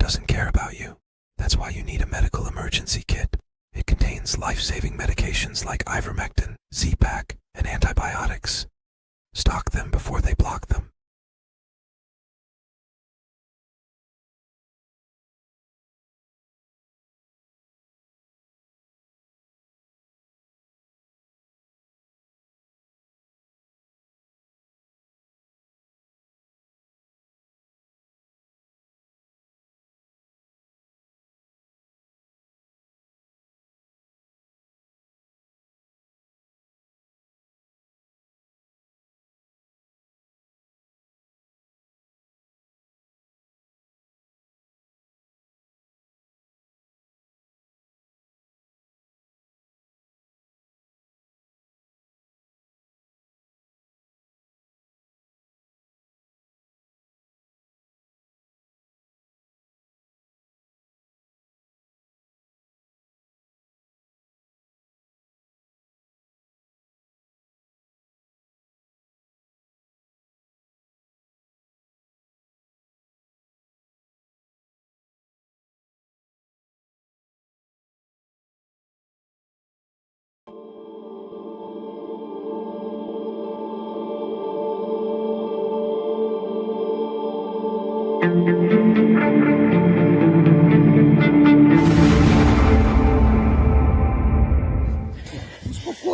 doesn't care about you. That's why you need a medical emergency kit. It contains life-saving medications like ivermectin, Z-Pak, and antibiotics. Stock them before they block them.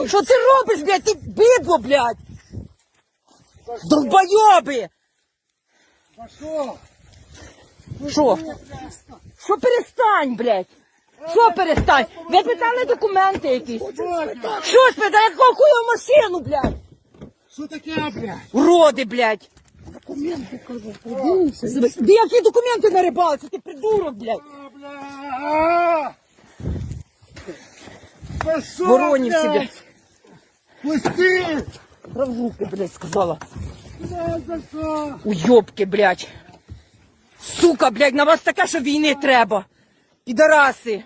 Що ти робиш, блядь? Ти бидло, блядь! Долбойоби! Що? Що перестань, блядь? Що перестань? Ви питали документи якісь? Що спитали? Я купую машину, блядь! Що таке, блядь? Уроди, блядь! Документи, кажу, Де які документи на рибалці? Ти придурок, блядь! Воронів себе! Пусти! Правжуки, блядь, сказала. Уйобки, блядь. Сука, блядь, на вас таке, що війни треба. Підараси.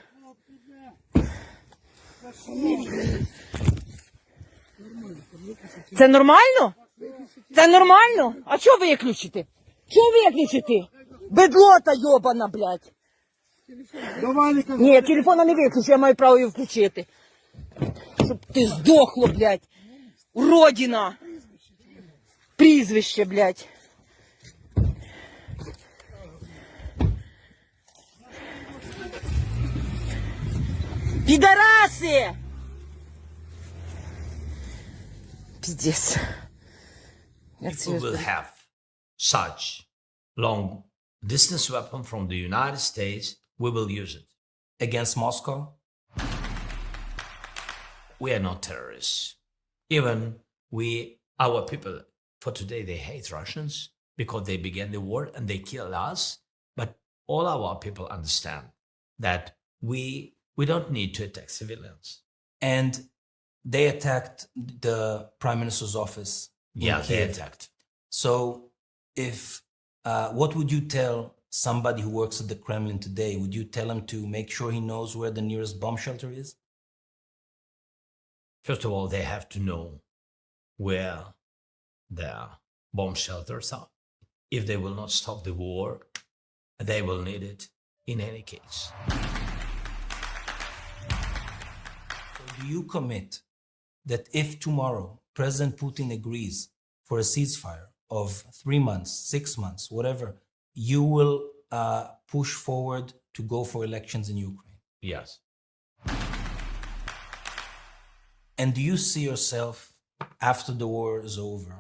Це нормально? Це нормально? А що виключити? Що виключити? Бедлота йобана, блядь. Ні, телефона не виключу, я маю право його включити. Щоб ти здохло, блядь. Уродина. Прізвище, блядь. Підараси! Пиздец. If we will have such long distance weapon from the United States, we will use it. Against Moscow? We are not terrorists. Even our people, for today, they hate Russians because they began the war and they killed us. But all our people understand that we don't need to attack civilians. And they attacked the Prime Minister's office. Yeah, they attacked. So if, what would you tell somebody who works at the Kremlin today? Would you tell him to make sure he knows where the nearest bomb shelter is? First of all, they have to know where their bomb shelters are. If they will not stop the war, they will need it in any case. So do you commit that if tomorrow President Putin agrees for a ceasefire of 3 months, 6 months, whatever, you will push forward to go for elections in Ukraine? Yes. And do you see yourself, after the war is over,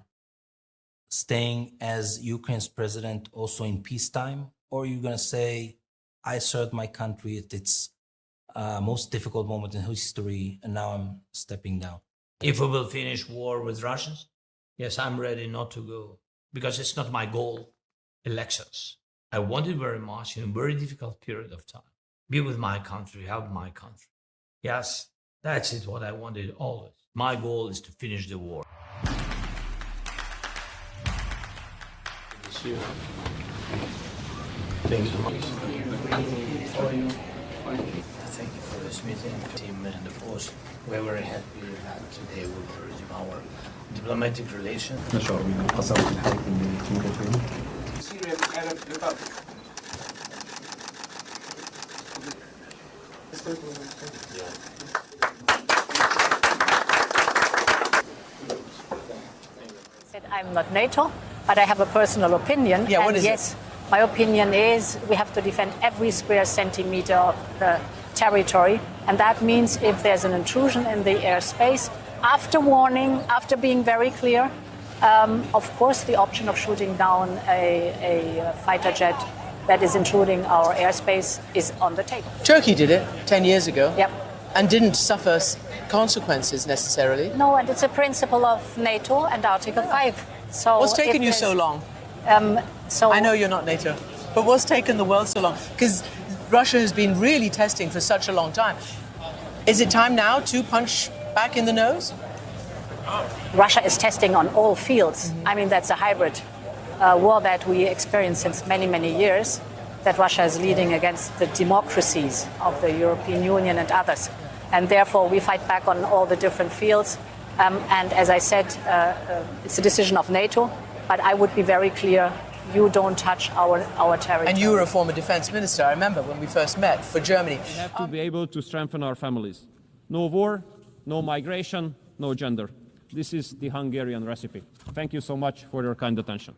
staying as Ukraine's president also in peacetime? Or are you going to say, I served my country at its most difficult moment in history, and now I'm stepping down? If we will finish war with Russians, yes, I'm ready not to go. Because it's not my goal, elections. I wanted very much in a very difficult period of time. Be with my country, help my country. Yes, that's it, what I wanted always. My goal is to finish the war. Thank you so much. Thank you for this meeting, team, and of course, we're very happy that today we will resume our diplomatic relations. Syria Arab Republic. Said I'm not NATO, but I have a personal opinion. Yeah, what is yes, my opinion is we have to defend every square centimeter of the territory, and that means if there's an intrusion in the airspace, after warning, after being very clear, of course the option of shooting down a fighter jet that is intruding our airspace is on the table. Turkey did it 10 years ago. Yep. And didn't suffer consequences necessarily. No, and it's a principle of NATO and Article 5. So What's taken if you so long? So I know you're not NATO, but what's taken the world so long? Because Russia has been really testing for such a long time. Is it time now to punch back in the nose? Russia is testing on all fields. I mean, that's a hybrid war that we experience since many, many years, that Russia is leading against the democracies of the European Union and others. And therefore, we fight back on all the different fields. And as I said, it's a decision of NATO, but I would be very clear, you don't touch our territory. And you were a former defense minister, I remember when we first met, for Germany. We have to be able to strengthen our families. No war, no migration, no gender. This is the Hungarian recipe. Thank you so much for your kind attention.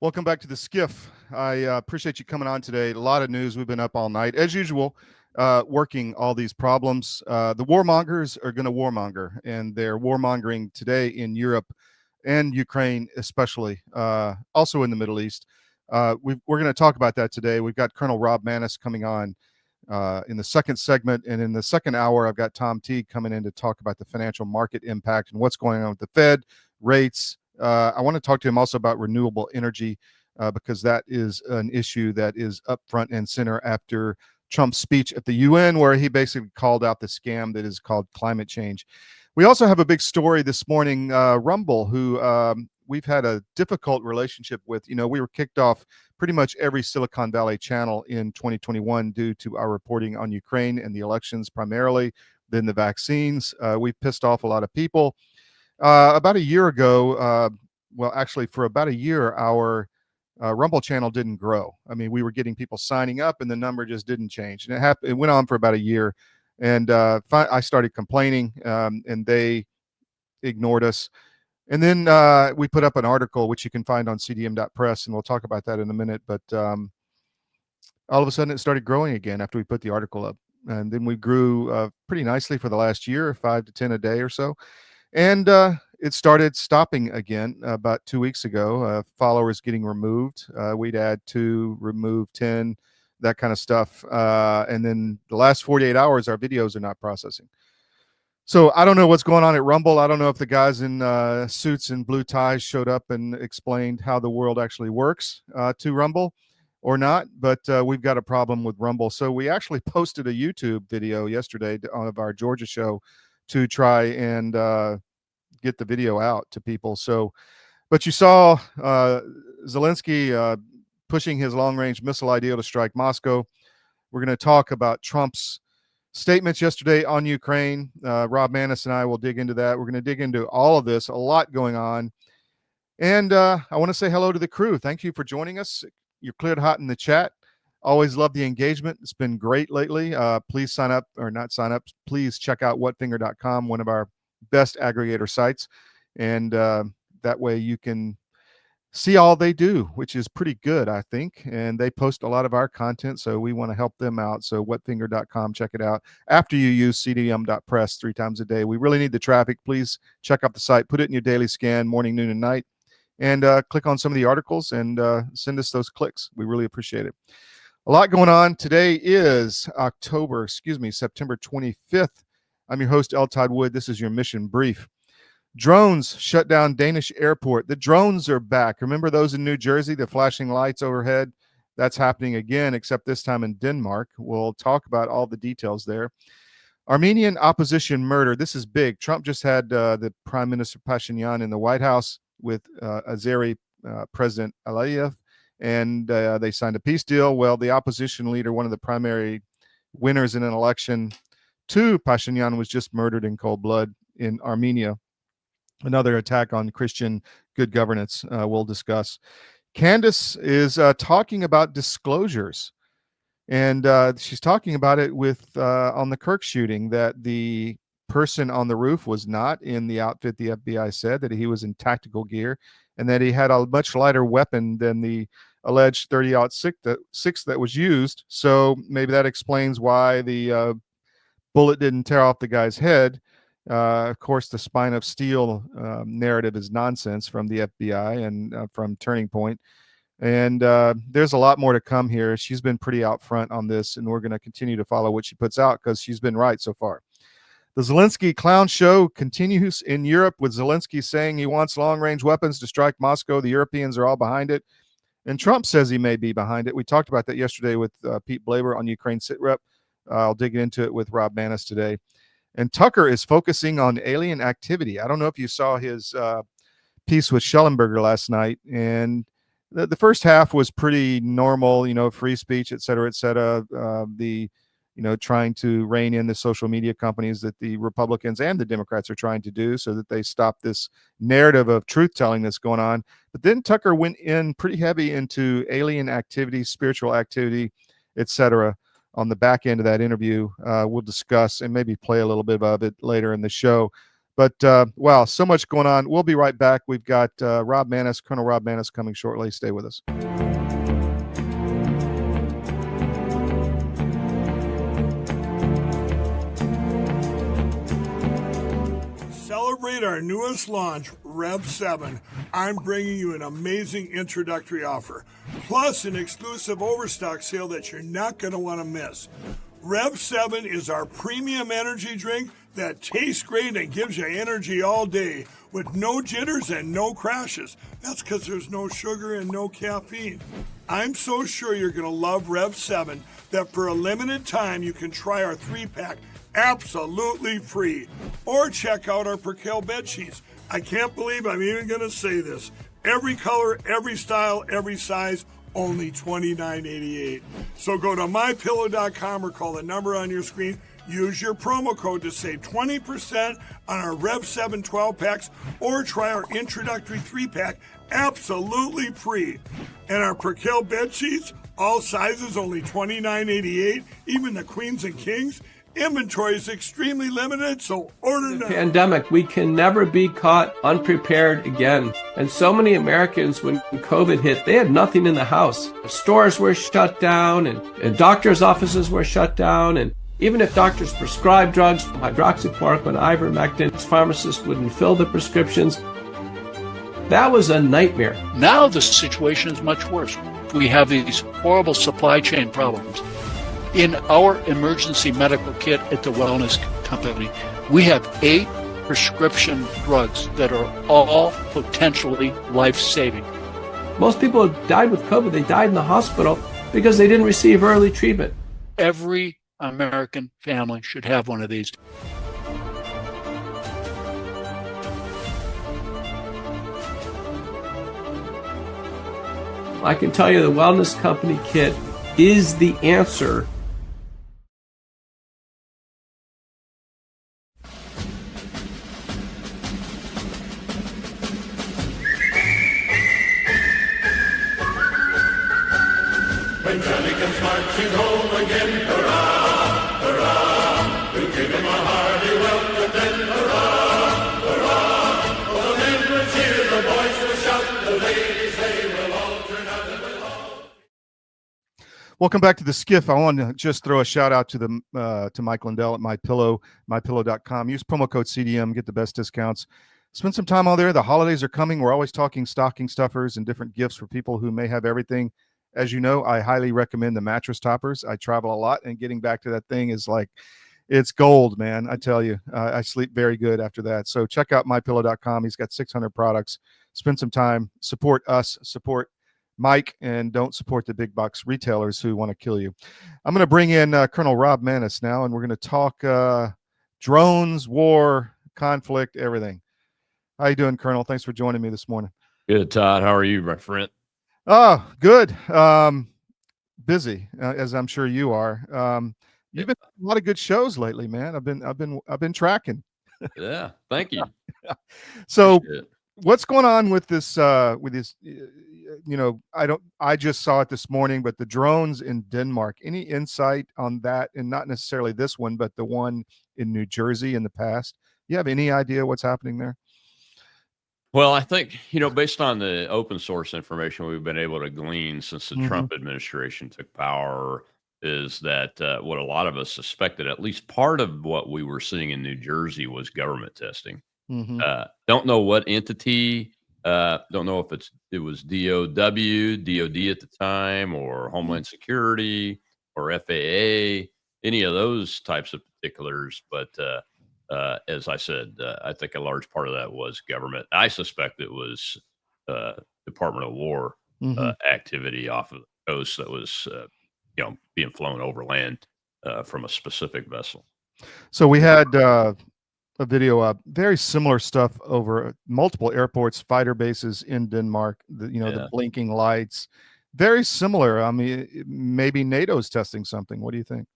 Welcome back to the SCIF. I appreciate you coming on today. A lot of news. We've been up all night, as usual, working all these problems. The warmongers are going to warmonger, and they're warmongering today in Europe and Ukraine, especially, also in the Middle East. We're going to talk about that today. We've got Colonel Rob Maness coming on in the second segment, and in the second hour, I've got Tom Teague coming in to talk about the financial market impact and what's going on with the Fed, rates. I want to talk to him also about renewable energy because that is an issue that is up front and center after Trump's speech at the UN, where he basically called out the scam that is called climate change. We also have a big story this morning, Rumble, who we've had a difficult relationship with. You know, we were kicked off pretty much every Silicon Valley channel in 2021 due to our reporting on Ukraine and the elections primarily, then the vaccines. We pissed off a lot of people. About a year ago, well, actually for about a year, our Rumble channel didn't grow. I mean, we were getting people signing up and the number just didn't change. And it went on for about a year. And I started complaining and they ignored us. And then we put up an article, which you can find on cdm.press, and we'll talk about that in a minute. But all of a sudden it started growing again after we put the article up. And then we grew pretty nicely for the last year, 5 to 10 a day or so. And it started stopping again about 2 weeks ago. Followers getting removed. We'd add 2, remove 10, that kind of stuff. And then the last 48 hours, our videos are not processing. So I don't know what's going on at Rumble. I don't know if the guys in suits and blue ties showed up and explained how the world actually works to Rumble or not. But we've got a problem with Rumble. So we actually posted a YouTube video yesterday of our Georgia show to try and get the video out to people. So, but you saw Zelenskiy pushing his long-range missile idea to strike Moscow. We're going to talk about Trump's statements yesterday on Ukraine. Rob Maness and I will dig into that. We're going to dig into all of this, a lot going on. And I want to say hello to the crew. Thank you for joining us. You're cleared hot in the chat. Always love the engagement. It's been great lately. Please sign up, or not sign up. Please check out whatfinger.com, one of our best aggregator sites. And that way you can see all they do, which is pretty good, I think. And they post a lot of our content, so we want to help them out. So wetfinger.com, check it out. After you use cdm.press 3 times a day, we really need the traffic. Please check out the site, put it in your daily scan, morning, noon, and night, and click on some of the articles and send us those clicks. We really appreciate it. A lot going on. Today is September 25th. I'm your host, Todd Wood. This is your mission brief. Drones shut down Danish airport. The drones are back. Remember those in New Jersey, the flashing lights overhead? That's happening again, except this time in Denmark. We'll talk about all the details there. Armenian opposition murder. This is big. Trump just had the Prime Minister Pashinyan in the White House with Azeri President Aliyev, and they signed a peace deal. Well, the opposition leader, one of the primary winners in an election to Pashinyan, was just murdered in cold blood in Armenia. Another attack on Christian good governance we'll discuss. Candace is talking about disclosures, and she's talking about it with on the Kirk shooting, that the person on the roof was not in the outfit the FBI said, that he was in tactical gear, and that he had a much lighter weapon than the alleged .30-06 that was used. So maybe that explains why the bullet didn't tear off the guy's head. Of course, the spine of steel narrative is nonsense from the FBI and from Turning Point. And there's a lot more to come here. She's been pretty out front on this, and we're going to continue to follow what she puts out because she's been right so far. The Zelenskiy clown show continues in Europe, with Zelenskiy saying he wants long-range weapons to strike Moscow. The Europeans are all behind it. And Trump says he may be behind it. We talked about that yesterday with Pete Blaber on Ukraine SITREP. I'll dig into it with Rob Maness today. And Tucker is focusing on alien activity. I don't know if you saw his piece with Schellenberger last night. And the first half was pretty normal, free speech, et cetera, trying to rein in the social media companies that the Republicans and the Democrats are trying to do so that they stop this narrative of truth-telling that's going on. But then Tucker went in pretty heavy into alien activity, spiritual activity, et cetera. On the back end of that interview, we'll discuss and maybe play a little bit of it later in the show. But, wow, so much going on. We'll be right back. We've got Rob Maness, Colonel Rob Maness, coming shortly. Stay with us. Celebrate our newest launch, Rev 7. I'm bringing you an amazing introductory offer, plus an exclusive overstock sale that you're not going to want to miss. Rev 7 is our premium energy drink that tastes great and gives you energy all day with no jitters and no crashes. That's because there's no sugar and no caffeine. I'm so sure you're going to love Rev 7 that for a limited time you can try our 3-pack absolutely free. Or check out our Percale bed sheets. I can't believe I'm even going to say this. Every color, every style, every size, only $29.88. So go to mypillow.com or call the number on your screen. Use your promo code to save 20% on our Rev 7 12-packs, or try our introductory 3-pack absolutely free. And our Percale bed sheets, all sizes, only $29.88, even the queens and kings. Inventory is extremely limited, so order now. Pandemic, we can never be caught unprepared again. And so many Americans, when COVID hit, they had nothing in the house. Stores were shut down, and doctors' offices were shut down. And even if doctors prescribed drugs, hydroxychloroquine, ivermectin, pharmacists wouldn't fill the prescriptions. That was a nightmare. Now the situation is much worse. We have these horrible supply chain problems. In our emergency medical kit at the Wellness Company, we have 8 prescription drugs that are all potentially life-saving. Most people who died with COVID, they died in the hospital because they didn't receive early treatment. Every American family should have one of these. I can tell you the Wellness Company kit is the answer. When Johnny comes marching home again, hurrah, hurrah, we'll give him a hearty welcome then, hurrah, hurrah. Oh, the men will cheer, the boys will shout, the ladies they Welcome back to the SCIF. I want to just throw a shout out to the to Mike Lindell at mypillow.com. Use promo code CDM, get the best discounts. Spend some time on there. The holidays are coming. We're always talking stocking stuffers and different gifts for people who may have everything. As you know, I highly recommend the mattress toppers. I travel a lot, and getting back to that thing is like, it's gold, man. I tell you, I sleep very good after that. So check out mypillow.com. He's got 600 products. Spend some time, support us, support Mike, and don't support the big box retailers who want to kill you. I'm going to bring in Colonel Rob Manis now, and we're going to talk drones, war, conflict, everything. How you doing, Colonel? Thanks for joining me this morning. Good, Todd. How are you, my friend? Oh, good. Busy, as I'm sure you are. You've been on a lot of good shows lately, man. I've been tracking. Yeah, thank you. So, what's going on with this? I just saw it this morning, but the drones in Denmark. Any insight on that? And not necessarily this one, but the one in New Jersey in the past. You have any idea what's happening there? Well, I think, based on the open source information we've been able to glean since the Trump administration took power, is that what a lot of us suspected, at least part of what we were seeing in New Jersey, was government testing. Don't know what entity, don't know if it was DOD at the time, or Homeland Security, or FAA, any of those types of particulars. But as I said, I think a large part of that was government. I suspect it was Department of War activity off of the coast that was, being flown over land from a specific vessel. So we had a video up, very similar stuff over multiple airports, fighter bases in Denmark. The blinking lights, very similar. I mean, maybe NATO's testing something. What do you think?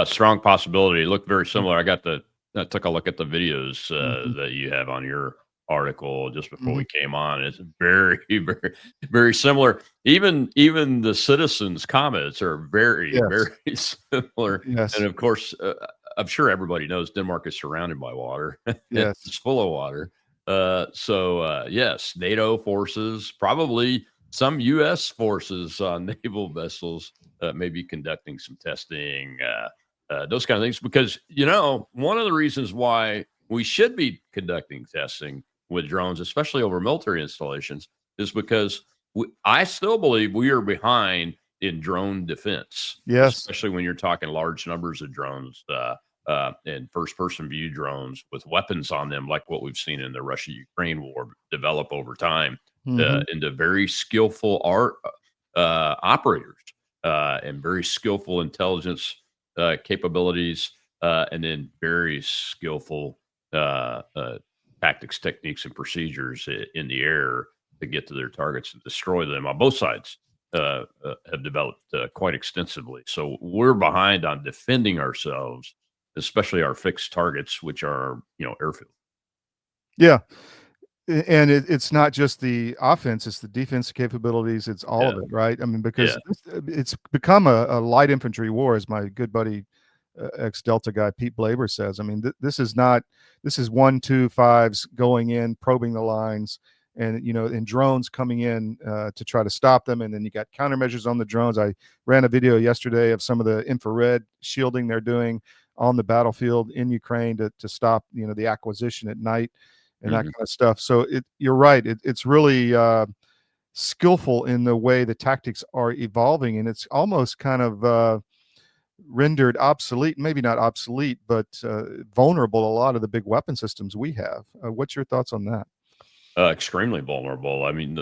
Strong possibility. It looked very similar. I took a look at the videos that you have on your article just before we came on. It's very, very, very similar. Even the citizens' comments are very, very similar. Yes. And of course, I'm sure everybody knows Denmark is surrounded by water. Yes. It's full of water. Yes, NATO forces, probably some U.S. forces on naval vessels may be conducting some testing, those kind of things. Because, one of the reasons why we should be conducting testing with drones, especially over military installations, is because I still believe we are behind in drone defense. Yes. Especially when you're talking large numbers of drones and first-person view drones with weapons on them, like what we've seen in the Russia-Ukraine war develop over time into very skillful operators and very skillful intelligence capabilities, and then very skillful tactics, techniques, and procedures in the air to get to their targets and destroy them. On both sides have developed quite extensively. So we're behind on defending ourselves, especially our fixed targets, which are, airfield. Yeah. And it's not just the offense, it's the defense capabilities. It's all of it, right? I mean, because it's become a light infantry war, as my good buddy, ex-Delta guy, Pete Blaber says. I mean, this is 1, 2, 5s going in, probing the lines, and, and drones coming in to try to stop them. And then you got countermeasures on the drones. I ran a video yesterday of some of the infrared shielding they're doing on the battlefield in Ukraine to stop, the acquisition at night and that kind of stuff. So you're right. It's really skillful in the way the tactics are evolving, and it's almost kind of rendered obsolete, maybe not obsolete, but vulnerable, a lot of the big weapon systems we have. What's your thoughts on that? Extremely vulnerable. I mean,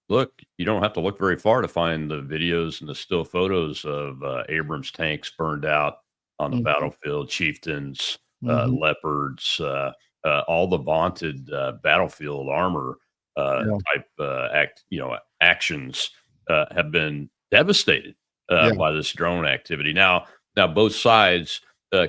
look, you don't have to look very far to find the videos and the still photos of Abrams tanks burned out on the battlefield, Chieftains, Leopards, all the vaunted battlefield armor type actions have been devastated by this drone activity. Now both sides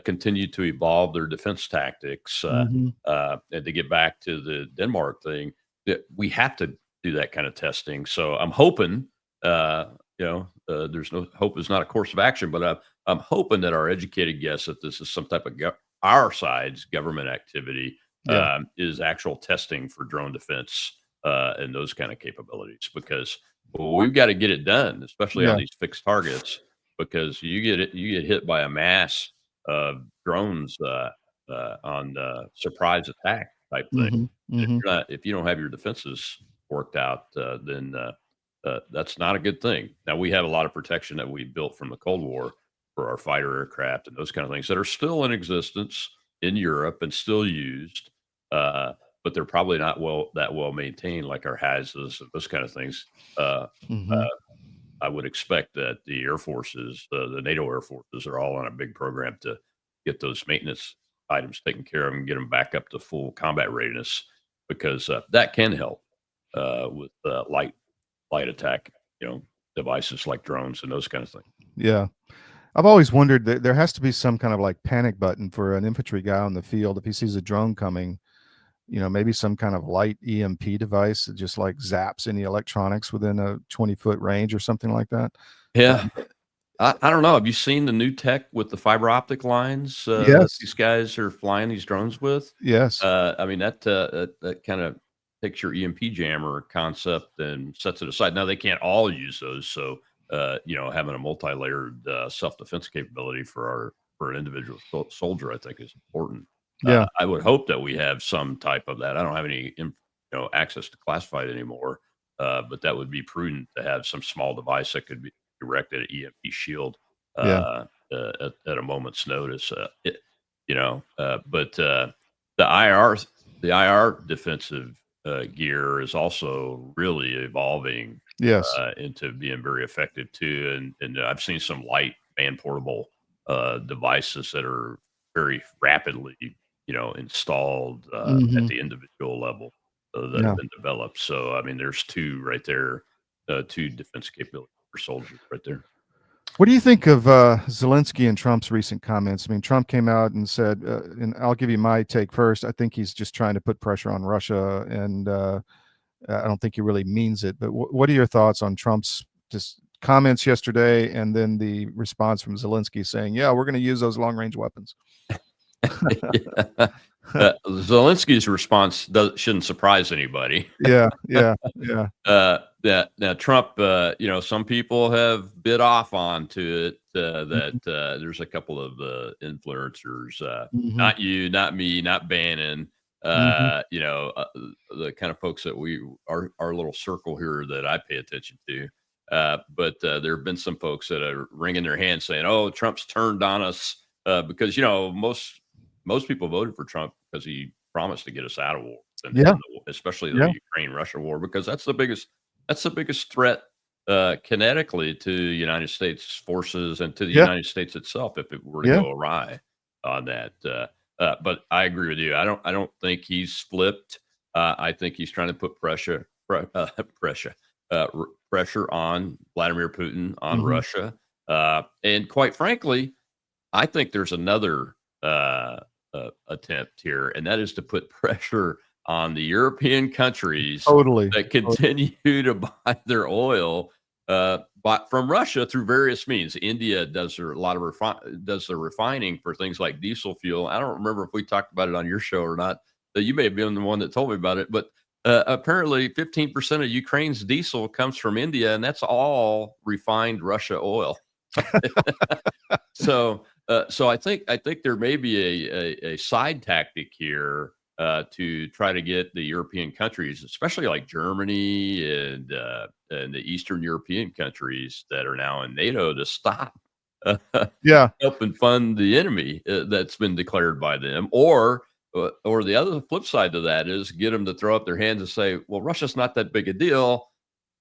continue to evolve their defense tactics, and to get back to the Denmark thing, that we have to do that kind of testing. So I'm hoping, there's no hope is not a course of action, but I'm hoping that our educated guess that this is some type of our side's government activity is actual testing for drone defense and those kind of capabilities, because we've got to get it done, especially on these fixed targets. because you get hit by a mass of drones on surprise attack type thing. Hmm. Hmm. If you don't have your defenses worked out, then that's not a good thing. Now we have a lot of protection that we built from the Cold War for our fighter aircraft and those kind of things that are still in existence in Europe and still used, but they're probably not that well maintained like our HASs and those kind of things. Uh, Hmm. I would expect that the air forces, the NATO air forces, are all on a big program to get those maintenance items taken care of and get them back up to full combat readiness, because that can help with light attack, devices like drones and those kind of things. Yeah. I've always wondered that there has to be some kind of like panic button for an infantry guy on the field if he sees a drone coming. Maybe some kind of light EMP device that just like zaps any electronics within a 20-foot range or something like that. Yeah. I don't know. Have you seen the new tech with the fiber optic lines that Yes. these guys are flying these drones with? Yes. I mean, that kind of takes your EMP jammer concept and sets it aside. Now they can't all use those, so having a multi-layered self-defense capability for an individual soldier, I think, is important. Yeah. I would hope that we have some type of that. I don't have any access to classified anymore, but that would be prudent to have some small device that could be directed at EMP shield Yeah. at a moment's notice. But the IR defensive gear is also really evolving Yes. into being very effective too. And I've seen some light man portable devices that are very rapidly, installed at Mhm. the individual level that Yeah. have been developed. So, I mean, there's two right there, two defense capabilities for soldiers right there. What do you think of Zelensky and Trump's recent comments? I mean, Trump came out and said, and I'll give you my take first. I think he's just trying to put pressure on Russia, and I don't think he really means it. But what are your thoughts on Trump's just comments yesterday, and then the response from Zelensky saying, "Yeah, we're going to use those long-range weapons"? Yeah. Zelensky's response shouldn't surprise anybody. Yeah, yeah, yeah. Now Trump, some people have bit off onto it. That there's a couple of influencers, Mhm. not you, not me, not Bannon. Mhm. The kind of folks that our little circle here that I pay attention to. But there have been some folks that are wringing their hands saying, "Oh, Trump's turned on us," because most people voted for Trump because he promised to get us out of war, Yeah. especially Yeah. the Ukraine-Russia war, because that's the biggest threat kinetically to United States forces and to the Yeah. United States itself if it were to Yeah. go awry on that. But I agree with you. I don't think he's flipped. I think he's trying to put pressure on Vladimir Putin, on Mhm. Russia, and quite frankly, I think there's another attempt here, and that is to put pressure on the European countries Totally. that continue to buy their oil from Russia through various means. India does a lot of does the refining for things like diesel fuel. I don't remember if we talked about it on your show or not. You may have been the one that told me about it, but apparently 15% of Ukraine's diesel comes from India, and that's all refined Russia oil. So I think there may be a side tactic here to try to get the European countries, especially like Germany and the Eastern European countries that are now in NATO, to stop Yeah. helping fund the enemy that's been declared by them, or the other flip side to that is get them to throw up their hands and say, "Well, Russia's not that big a deal.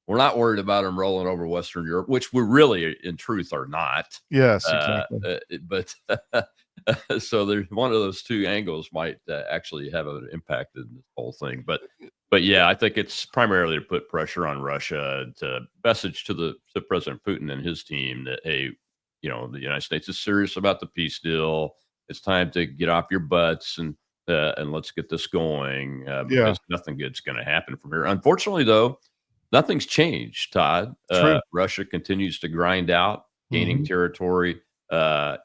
We're not worried about them rolling over Western Europe," which we really, in truth, are not. Yes, exactly. But so there's one of those two angles might actually have an impact in this whole thing. But yeah, I think it's primarily to put pressure on Russia, to message to President Putin and his team that, hey, the United States is serious about the peace deal. It's time to get off your butts and let's get this going, because nothing good's going to happen from here. Unfortunately, though, nothing's changed, Todd. True. Russia continues to grind out, gaining territory,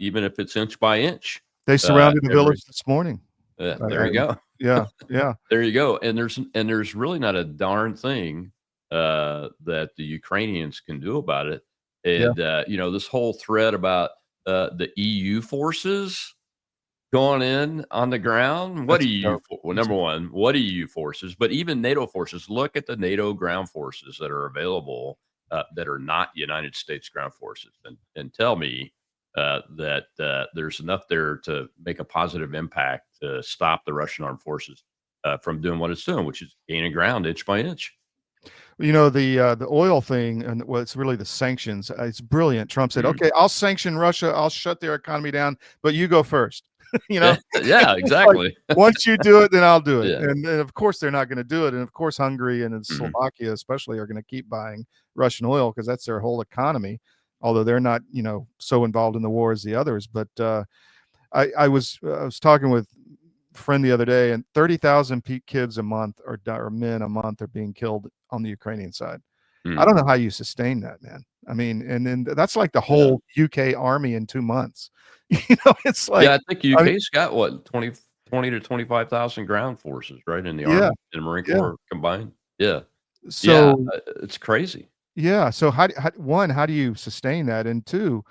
even if it's inch by inch. They surrounded the village this morning. There you go. Yeah, yeah. There you go. And there's really not a darn thing that the Ukrainians can do about it. And this whole thread about the EU forces going in on the ground. What That's do a you? joke. Well, That's number one, what do EU forces? But even NATO forces. Look at the NATO ground forces that are available that are not United States ground forces, and tell me that there's enough there to make a positive impact to stop the Russian armed forces from doing what it's doing, which is gaining ground inch by inch. The oil thing, and well, it's really the sanctions. It's brilliant. Trump said, "Okay, I'll sanction Russia. I'll shut their economy down, but you go first." Yeah, It's exactly. like, once you do it, then I'll do it. Yeah. And of course, they're not going to do it. And of course, Hungary and Mhm. Slovakia, especially, are going to keep buying Russian oil because that's their whole economy. Although they're not, so involved in the war as the others. But I was talking with a friend the other day, and 30,000 kids a month or men a month are being killed on the Ukrainian side. I don't know how you sustain that, man. I mean, and then that's like the whole UK army in 2 months. It's like, Yeah, I think UK's got what 20 to 25,000 ground forces, right, in the Yeah, Army and Marine yeah. Corps combined. Yeah, So it's crazy. yeah, so one, how do you sustain that? And two,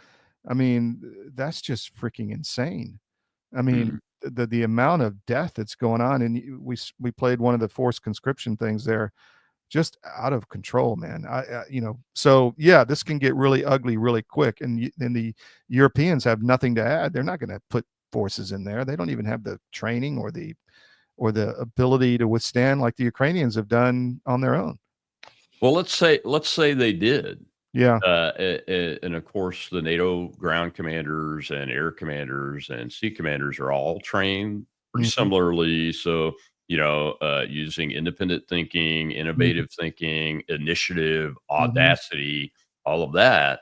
I mean, that's just freaking insane. I mean, Mhm. the amount of death that's going on, and we played one of the forced conscription things there, just out of control, man. So yeah, this can get really ugly really quick, and the Europeans have nothing to add. They're not going to put forces in there. They don't even have the training or the ability to withstand like the Ukrainians have done on their own. Well, let's say they did. Yeah. And of course, the NATO ground commanders and air commanders and sea commanders are all trained pretty Mhm. similarly. So, using independent thinking, innovative thinking, initiative, Mhm. audacity, all of that,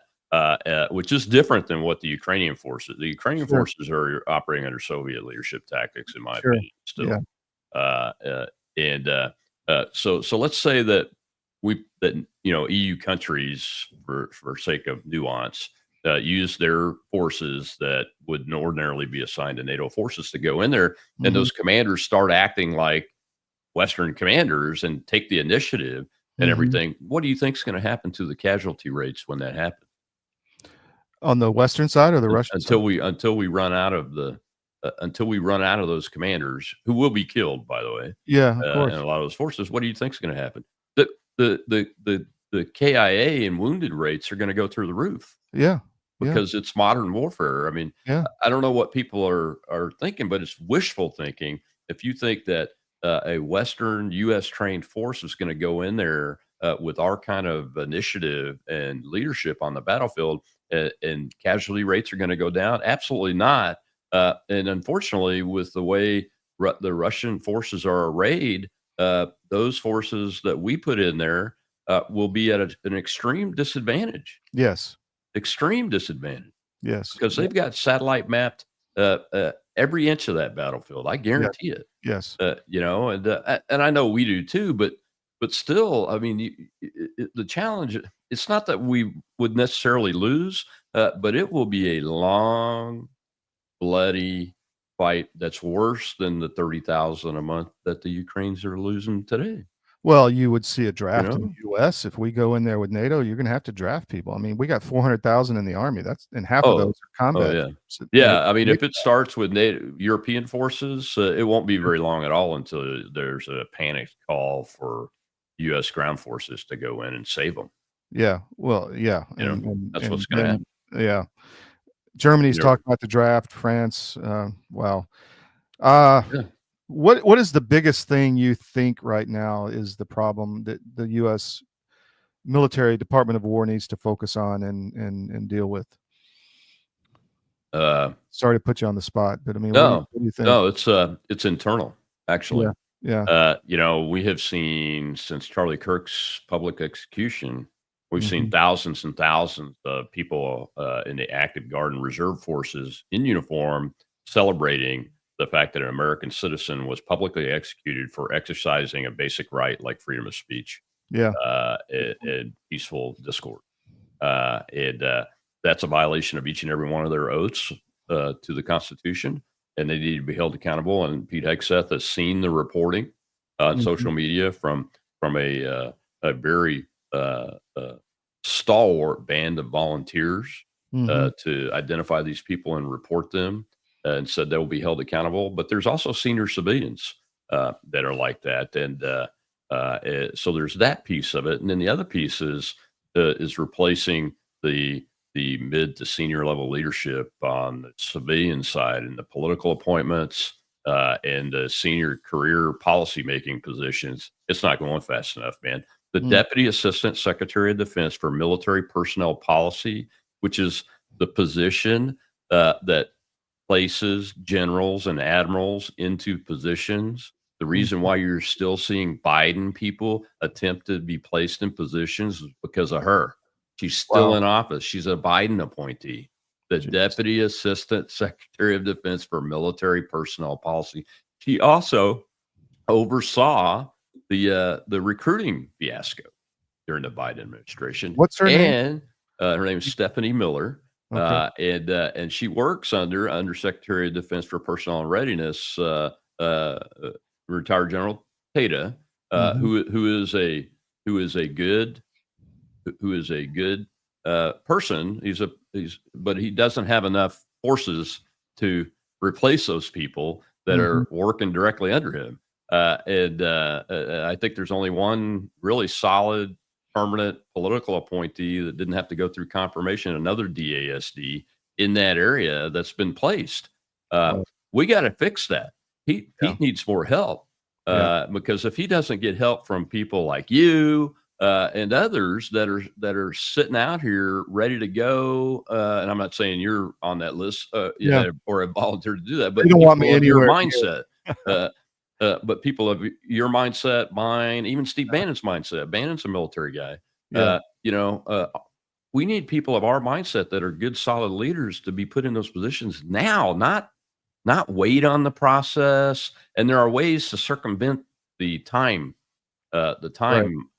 which is different than what the Ukrainian forces. The Ukrainian Sure. forces are operating under Soviet leadership tactics, in my Sure. opinion, Yeah. still. Uh, uh, so let's say that EU countries, for sake of nuance, use their forces that would ordinarily be assigned to NATO forces to go in there, and Mhm. those commanders start acting like Western commanders and take the initiative and Mhm. everything. What do you think is going to happen to the casualty rates when that happens? On the Western side or the Russian side? Until we run out of those commanders, who will be killed, by the way, Yeah, of and course. a lot of those forces, what do you think is going to happen? The KIA and wounded rates are going to go through the roof Yeah. Yeah. because it's modern warfare. I mean, Yeah. I don't know what people are thinking, but it's wishful thinking if you think that a Western U.S. trained force is going to go in there with our kind of initiative and leadership on the battlefield, and casualty rates are going to go down. Absolutely not. And unfortunately, with the way the Russian forces are arrayed, those forces that we put in there will be at an extreme disadvantage. Yes. Extreme disadvantage Yes. because Yeah. they've got satellite mapped every inch of that battlefield. I Yeah. guarantee it. Yes. And I know we do too. But still, I mean, the challenge. It's not that we would necessarily lose, but it will be a long, bloody fight that's worse than the 30,000 a month that the Ukrainians are losing today. Well, you would see a You draft in the know? US. If we go in there with NATO, you're gonna have to draft people. I mean, we got 400,000 in the army. And half of those Oh, are oh combat yeah, troops. yeah. I mean, if it starts with European forces, it won't be Sure. very long at all until there's a panic call for U.S. ground forces to go in and save them. Yeah. Well, yeah. That's And what's going to then happen. yeah. Germany's You know, talking about the draft, France, wow. Uh, yeah. what is the biggest thing you think right now is the problem that the US military Department of War needs to focus on and deal with? Uh, Sorry to put you on the spot, but I mean, no, what do you think? no, it's internal actually. Yeah. Yeah. We have seen since Charlie Kirk's public execution, we've seen Mhm. thousands and thousands of people in the active guard and reserve forces in uniform celebrating the fact that an American citizen was publicly executed for exercising a basic right like freedom of speech Yeah. and peaceful discourse. And that's a violation of each and every one of their oaths to the Constitution, and they need to be held accountable. And Pete Hegseth has seen the reporting on Mhm. social media from a very stalwart band of volunteers Mhm. to identify these people and report them, and said they will be held accountable. But there's also senior civilians that are like that, and so there's that piece of it. And then the other piece is replacing the mid to senior level leadership on the civilian side and the political appointments and the senior career policy making positions. It's not going fast enough, man. The Deputy Assistant Secretary of Defense for Military Personnel Policy, which is the position that places generals and admirals into positions. The reason why you're still seeing Biden people attempt to be placed in positions is because of her. She's still Wow. in office. She's a Biden appointee, the Jeez. Deputy Assistant Secretary of Defense for Military Personnel Policy. She also oversaw the recruiting fiasco during the Biden administration. What's her name? And her name is Stephanie Miller. Okay. And she works under Secretary of Defense for Personnel and Readiness, retired General Tata, Mhm. who is a good person. But he doesn't have enough forces to replace those people that are working directly under him. I think there's only one really solid permanent political appointee that didn't have to go through confirmation, another DASD in that area that's been placed. We got to fix that. Pete needs more help because if he doesn't get help from people like you and others that are sitting out here ready to go, and I'm not saying you're on that list or have volunteered to do that, but They don't want me people of your anywhere near. mindset. But people of your mindset, mine, even Steve Bannon's mindset. Bannon's a military guy. Yeah. We need people of our mindset that are good, solid leaders to be put in those positions now, not wait on the process. And there are ways to circumvent the time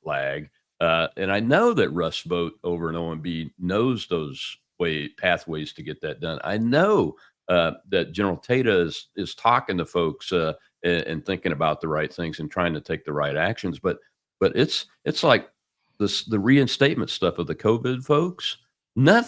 lag. And I know that Russ Vogt over in OMB knows those pathways to get that done. I know that General Tata is talking to folks and thinking about the right things and trying to take the right actions. But it's like the reinstatement stuff of the COVID folks. None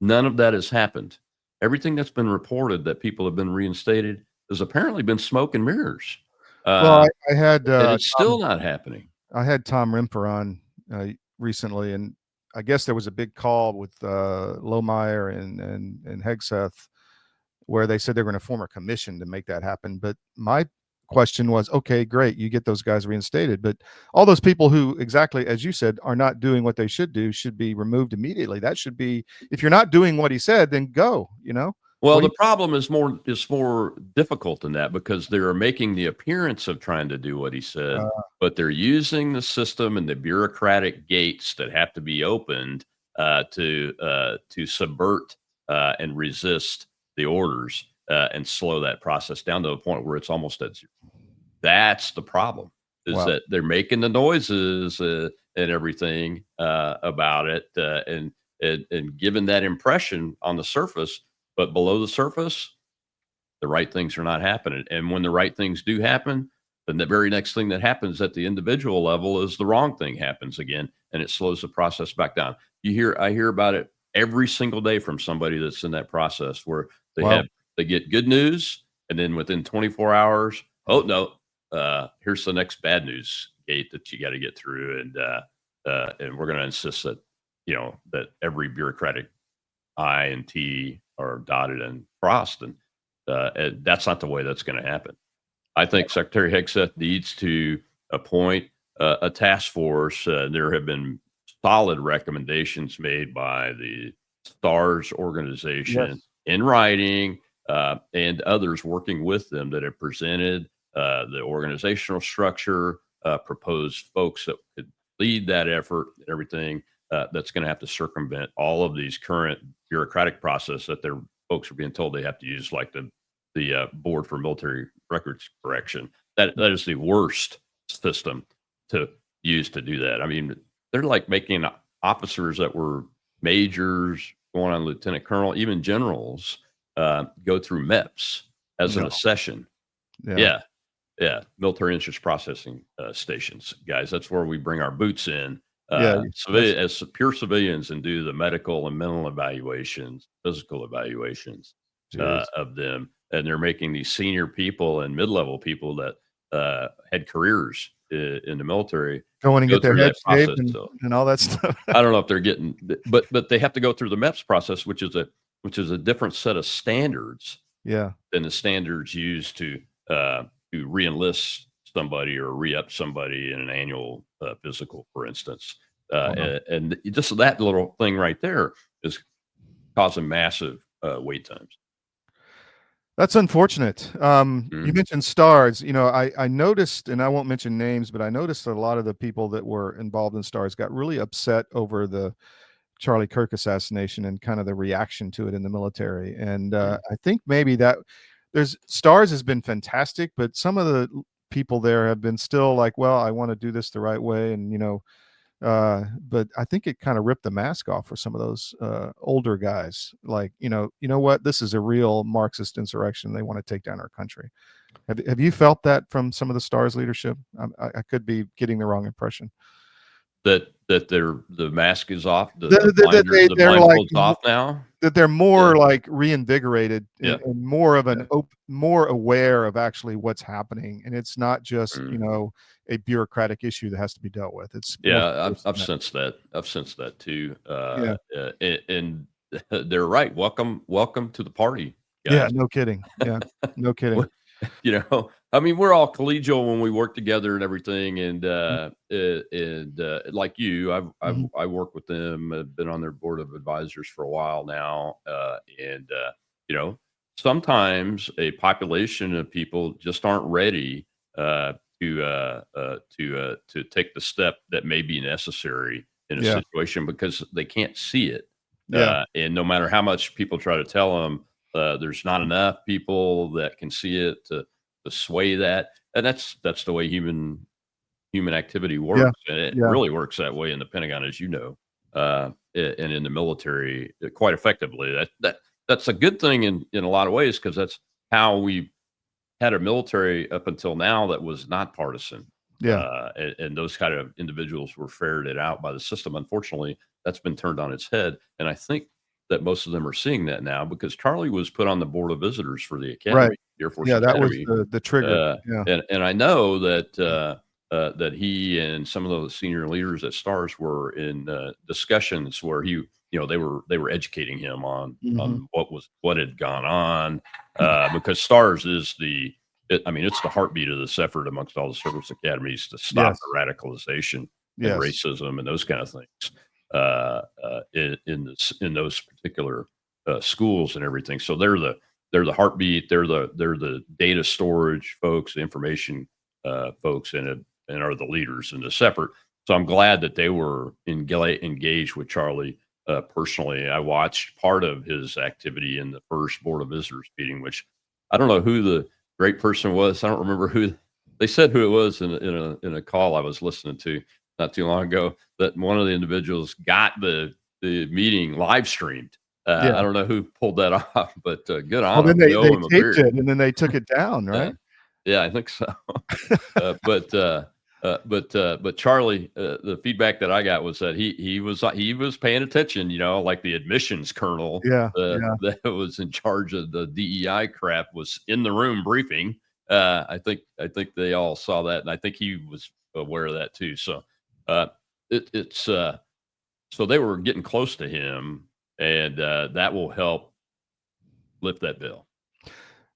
of that has happened. Everything that's been reported that people have been reinstated has apparently been smoke and mirrors. Well, I had and it's still not happening. I had Tom Rimper on recently, and I guess there was a big call with Lohmeyer and Hegseth where they said they're going to form a commission to make that happen. But my question was, okay, great, you get those guys reinstated, but all those people who, exactly as you said, are not doing what they should do should be removed immediately. That should be, if you're not doing what he said, then go, Well, the problem is more difficult than that because they are making the appearance of trying to do what he said, but they're using the system and the bureaucratic gates that have to be opened to subvert and resist the orders and slow that process down to a point where it's almost at zero. That's the problem. That they're making the noises and everything about it and giving that impression on the surface. But below the surface, the right things are not happening. And when the right things do happen, then the very next thing that happens at the individual level is the wrong thing happens again, and it slows the process back down. I hear about it every single day from somebody that's in that process where they get good news, and then within 24 hours, oh no, here's the next bad news gate that you got to get through, and we're going to insist that that every bureaucratic I and T are dotted and crossed, and that's not the way that's going to happen. I think Secretary Hegseth needs to appoint a task force. There have been solid recommendations made by the STARS organization in writing and others working with them that have presented the organizational structure, proposed folks that could lead that effort and everything. That's going to have to circumvent all of these current bureaucratic process that their folks are being told they have to use, like the Board for Military Records Correction. That is the worst system to use to do that. I mean, they're like making officers that were majors, going on lieutenant colonel, even generals, go through MEPS as an accession. Yeah. Military interest processing stations, guys. That's where we bring our boots in Yeah, As pure civilians, and do the medical and mental evaluations, physical evaluations of them, and they're making these senior people and mid-level people that had careers in the military go in and go get their through head that shaved process. So and all that stuff. I don't know if they're getting, but they have to go through the MEPS process, which is a different set of standards Yeah. than the standards used to re-enlist somebody or re-up somebody in an annual physical, for instance. And just that little thing right there is causing massive wait times. That's unfortunate. You mentioned STARS. You know, I noticed, and I won't mention names, but I noticed that a lot of the people that were involved in STARS got really upset over the Charlie Kirk assassination and kind of the reaction to it in the military. And I think maybe that STARS has been fantastic, but some of the people there have been still like, well, I want to do this the right way. And, you know, but I think it kind of ripped the mask off for some of those older guys. Like, you know what? This is a real Marxist insurrection. They want to take down our country. Have you felt that from some of the STARS leadership? I could be getting the wrong impression. That the mask is off, the they're blindfold's like off now. That they're more like reinvigorated Yeah. and more of an more aware of actually what's happening, and it's not just you know a bureaucratic issue that has to be dealt with. It's I've sensed that. I've sensed that too. And they're right. Welcome to the party, guys. Yeah, no kidding. Yeah, no kidding. You know, I mean, we're all collegial when we work together and everything. And like you, I work with them. I've been on their board of advisors for a while now. You know, sometimes a population of people just aren't ready to take the step that may be necessary in a situation because they can't see it. And no matter how much people try to tell them, there's not enough people that can see it to sway that. And that's the way human activity works. And it really works that way in the Pentagon, as you know, and in the military quite effectively. That's a good thing in a lot of ways, because that's how we had a military up until now that was not partisan. And those kind of individuals were ferreted out by the system. Unfortunately, that's been turned on its head. And I think that most of them are seeing that now, because Charlie was put on the board of visitors for the Academy, Air Force Academy. That was the trigger. And I know that that he and some of those senior leaders at STARS were in discussions where they were educating him on what had gone on, because STARS is it's the heartbeat of this effort amongst all the service academies to stop the radicalization and racism and those kind of things in those particular schools and everything. So they're the heartbeat. They're the data storage folks, the information folks, and are the leaders in the separate. So I'm glad that they were engaged with Charlie personally. I watched part of his activity in the first Board of Visitors meeting, which I don't know who the great person was. I don't remember who they said who it was in a call I was listening to not too long ago, that one of the individuals got the meeting live streamed. I don't know who pulled that off, but good on them. Then they taped it and then they took it down, right? Yeah, I think so. But Charlie, the feedback that I got was that he was paying attention, like the admissions colonel that was in charge of the DEI crap was in the room briefing. I think they all saw that, and I think he was aware of that too. So so they were getting close to him, and that will help lift that bill.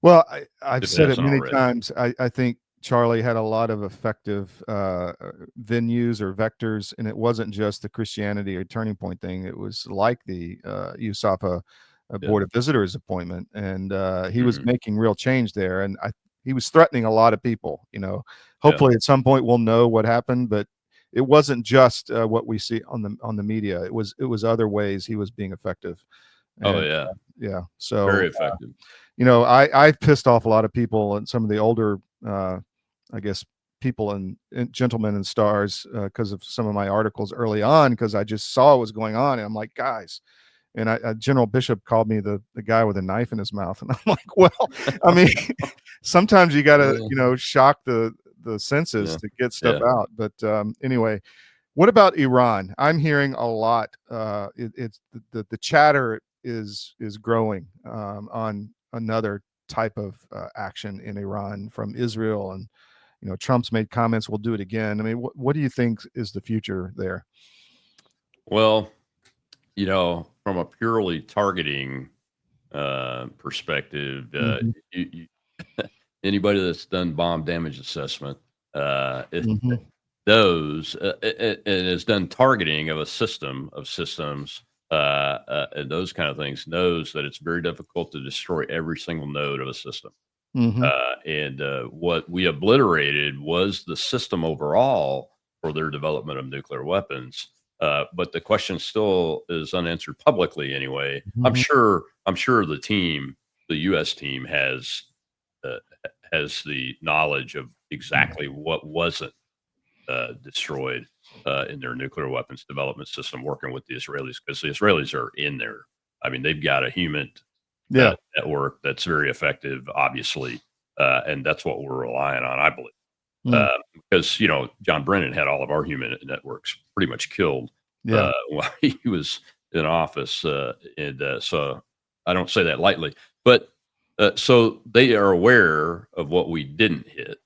Well, I've said it many times. I think Charlie had a lot of effective venues or vectors, and it wasn't just the Christianity or Turning Point thing. It was like the USAPA Board of Visitors appointment, and he was making real change there. And he was threatening a lot of people. Hopefully at some point we'll know what happened, but it wasn't just what we see on the media. It was other ways he was being effective. And, so very effective. I pissed off a lot of people and some of the older, I guess, people and gentlemen and stars because of some of my articles early on, because I just saw what was going on, and I'm like, guys. And General Bishop called me the guy with a knife in his mouth, and I'm like, well, I mean, sometimes you got to shock the senses to get stuff out. But anyway, What about Iran? I'm hearing a lot. It's the chatter is growing on another type of action in Iran from Israel, and Trump's made comments. We'll do it again. I mean, what do you think is the future there? Well, from a purely targeting perspective, Mhm. anybody that's done bomb damage assessment Mhm. those and has done targeting of a system of systems and those kind of things knows that it's very difficult to destroy every single node of a system. Mhm. And what we obliterated was the system overall for their development of nuclear weapons. But the question still is unanswered publicly anyway. Mhm. I'm sure the U.S. team uh, has the knowledge of exactly what wasn't destroyed in their nuclear weapons development system, working with the Israelis, because the Israelis are in there. I mean, they've got a human Yeah. network that's very effective, obviously, and that's what we're relying on, I believe. Mm. Because John Brennan had all of our human networks pretty much killed Yeah. while he was in office, and so I don't say that lightly. But so they are aware of what we didn't hit,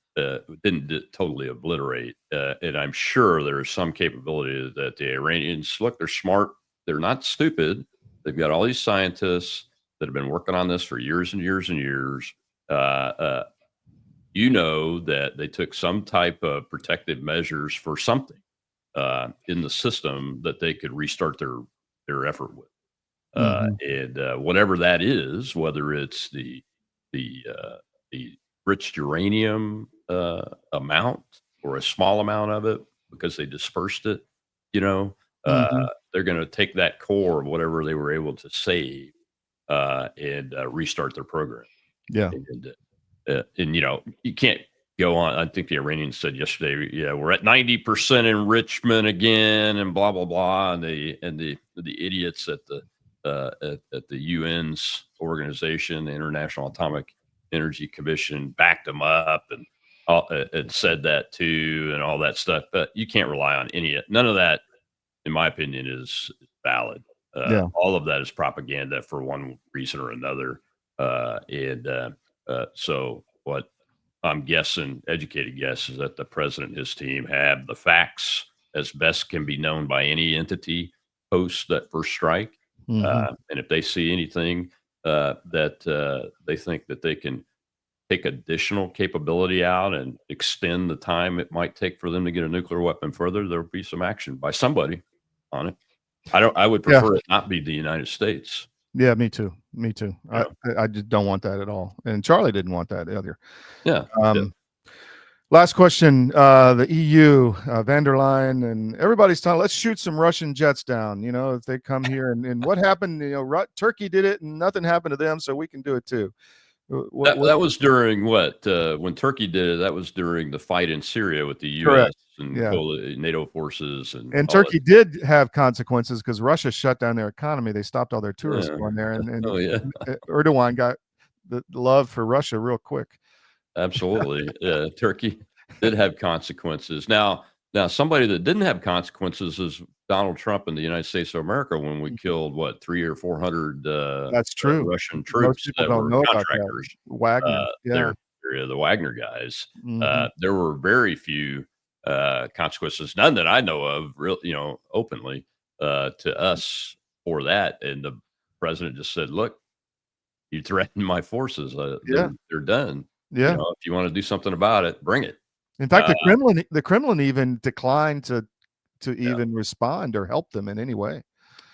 totally obliterate, and I'm sure there is some capability that the Iranians look. They're smart. They're not stupid. They've got all these scientists that have been working on this for years and years and years. Uh, uh, that they took some type of protective measures for something in the system that they could restart their effort with, Mhm. and whatever that is, whether it's the the enriched uranium amount or a small amount of it because they dispersed it, you know, Mhm. they're going to take that core of whatever they were able to save and restart their program. Yeah. And you can't go on. I think the Iranians said yesterday, yeah, we're at 90% enrichment again, and blah blah blah, and the idiots at the at the UN's organization, the International Atomic Energy Commission, backed them up and said that too, and all that stuff. But you can't rely on none of that, in my opinion, is valid. Yeah. All of that is propaganda for one reason or another. So what I'm guessing, educated guess, is that the president and his team have the facts as best can be known by any entity post that first strike. Mhm. And if they see anything that they think that they can take additional capability out and extend the time it might take for them to get a nuclear weapon further, there'll be some action by somebody on it. I would Yeah. prefer it not be the United States. Yeah, me too. Me too. I Yeah. I just don't want that at all. And Charlie didn't want that either. Yeah. Um, Last question. The EU, van der Leyen, and everybody's telling, let's shoot some Russian jets down. If they come here, and what happened? Turkey did it, and nothing happened to them, so we can do it too. What? That was during what when Turkey did it. That was during the fight in Syria with the U.S. Correct. and Yeah. NATO forces and And all that. Turkey did have consequences because Russia shut down their economy. They stopped all their tourists Yeah. going there, and Oh yeah, Erdogan got the love for Russia real quick. absolutely. Turkey did have consequences. Now, somebody that didn't have consequences is Donald Trump in the United States of America when we killed what 300 or 400 That's true. Russian Most troops people that don't were know about that. contractors. Wagner. Yeah. The Wagner guys. Mhm. There were very few consequences, none that I know of, real openly to us for that. And the president just said, "Look, you threatened my forces. Yeah. They're done. Yeah. If you want to do something about it, bring it." In fact, Uh, the Kremlin even declined to even respond or help them in any way.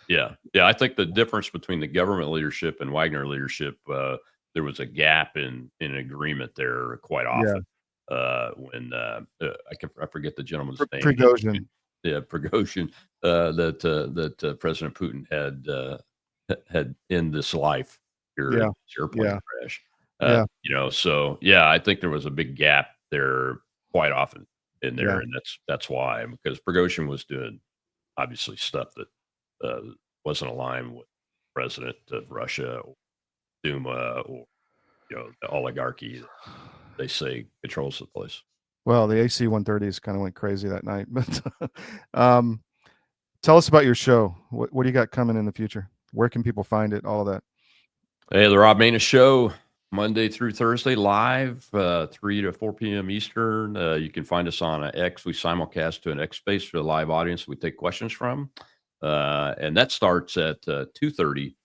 Yeah. I think the difference between the government leadership and Wagner leadership, there was a gap in agreement there quite Yeah. often. When I forget the gentleman's name. Prigozhin. Yeah, Prigozhin. That President Putin had in this life here Yeah. in this airplane Yeah. crash. Yeah. So yeah, I think there was a big gap there quite often in there, Yeah. and that's why, because Prigozhin was doing obviously stuff that wasn't aligned with the president of Russia or Duma or the oligarchy that they say controls the place. Well, the AC-130s kind of went crazy that night. But tell us about your show. What do you got coming in the future? Where can people find it? All of that. Hey, the Rob Maness Show, Monday through Thursday, live, 3 to 4 p.m. Eastern. You can find us on X. We simulcast to an X space for the live audience we take questions from. And that starts at 2:30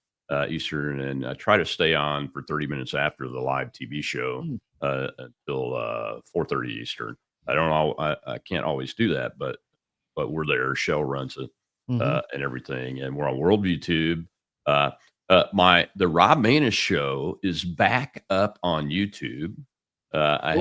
Eastern. And I try to stay on for 30 minutes after the live TV show until 4:30 Eastern. I can't always do that, but we're there. Shell runs it and everything. And we're on World YouTube. The Rob Maness Show is back up on YouTube. I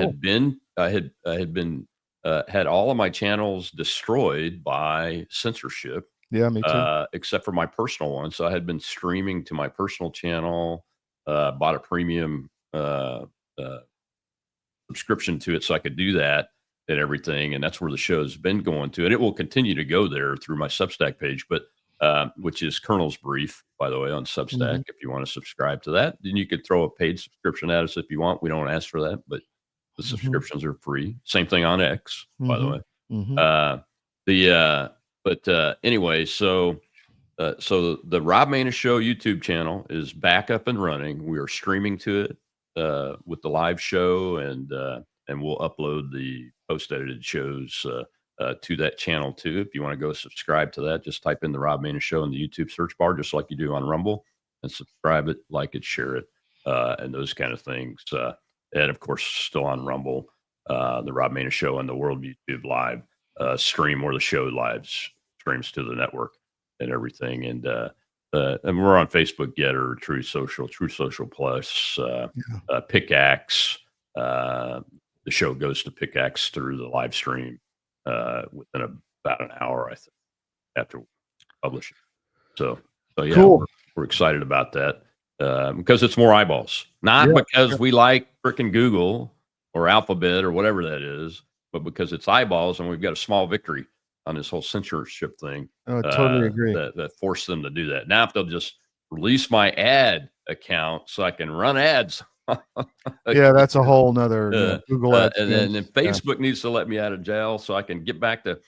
had all of my channels destroyed by censorship. Yeah, me too. Except for my personal one. So I had been streaming to my personal channel, bought a premium subscription to it so I could do that and everything. And that's where the show's been going to. And it will continue to go there through my Substack page, but which is Colonel's Brief, by the way, on Substack. If you want to subscribe to that, then you could throw a paid subscription at us if you want. We don't ask for that, but the subscriptions are free. Same thing on X, by the way. Anyway, so the Rob Maness Show YouTube channel is back up and running. We are streaming to it with the live show, and we'll upload the post-edited shows to that channel too. If you want to go subscribe to that, just type in the Rob Maness Show in the YouTube search bar, just like you do on Rumble, and subscribe it, like it, share it, and those kind of things. And of course, still on Rumble, the Rob Maness Show and the World YouTube Live stream, where the show live streams to the network and everything. And we're on Facebook, Gettr, True Social Plus, Pickaxe. The show goes to Pickaxe through the live stream within about an hour, I think, after we publish it. So yeah, cool. We're excited about that because it's more eyeballs, not because we like frickin' Google or Alphabet or whatever that is, but because it's eyeballs, and we've got a small victory on this whole censorship thing. I totally agree. That forced them to do that. Now, if they'll just release my ad account so I can run ads. Yeah, that's a whole nother Google ads. And then Facebook needs to let me out of jail so I can get back to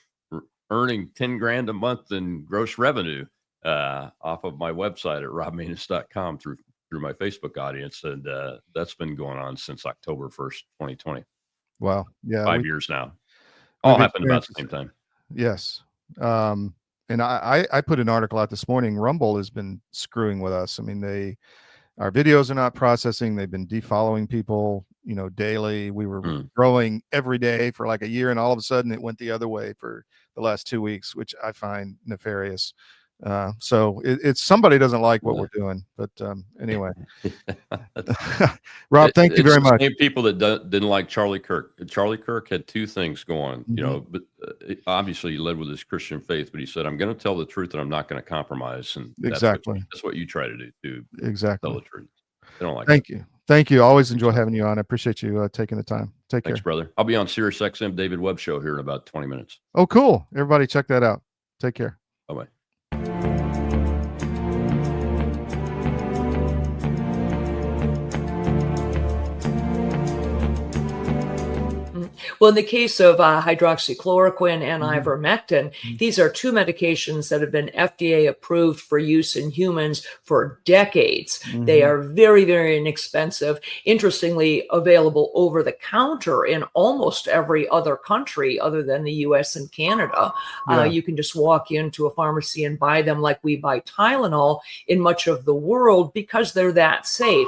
earning 10 grand a month in gross revenue off of my website at robmaness.com through my Facebook audience. And that's been going on since October 1st, 2020. Wow. Yeah. 5 years now. All happened about the same time. Yes. And I put an article out this morning. Rumble has been screwing with us. I mean, our videos are not processing. They've been defollowing people, daily. We were growing every day for like a year, and all of a sudden it went the other way for the last 2 weeks, which I find nefarious. So it's somebody doesn't like what we're doing, but anyway. Rob, thank you very much. Same people that didn't like Charlie Kirk. Charlie Kirk had two things going, but obviously he led with his Christian faith, but he said, I'm going to tell the truth and I'm not going to compromise. And that's what you try to do too. Exactly. Tell the truth. They don't like Thank you. Thank you. Always enjoy having you on. I appreciate you taking the time. Thanks, care. Brother. I'll be on Sirius XM David Webb show here in about 20 minutes. Oh, cool. Everybody check that out. Take care. Bye-bye. Well, in the case of hydroxychloroquine and ivermectin, these are two medications that have been FDA approved for use in humans for decades. They are very, very inexpensive. Interestingly, available over the counter in almost every other country other than the US and Canada. You can just walk into a pharmacy and buy them like we buy Tylenol in much of the world because they're that safe.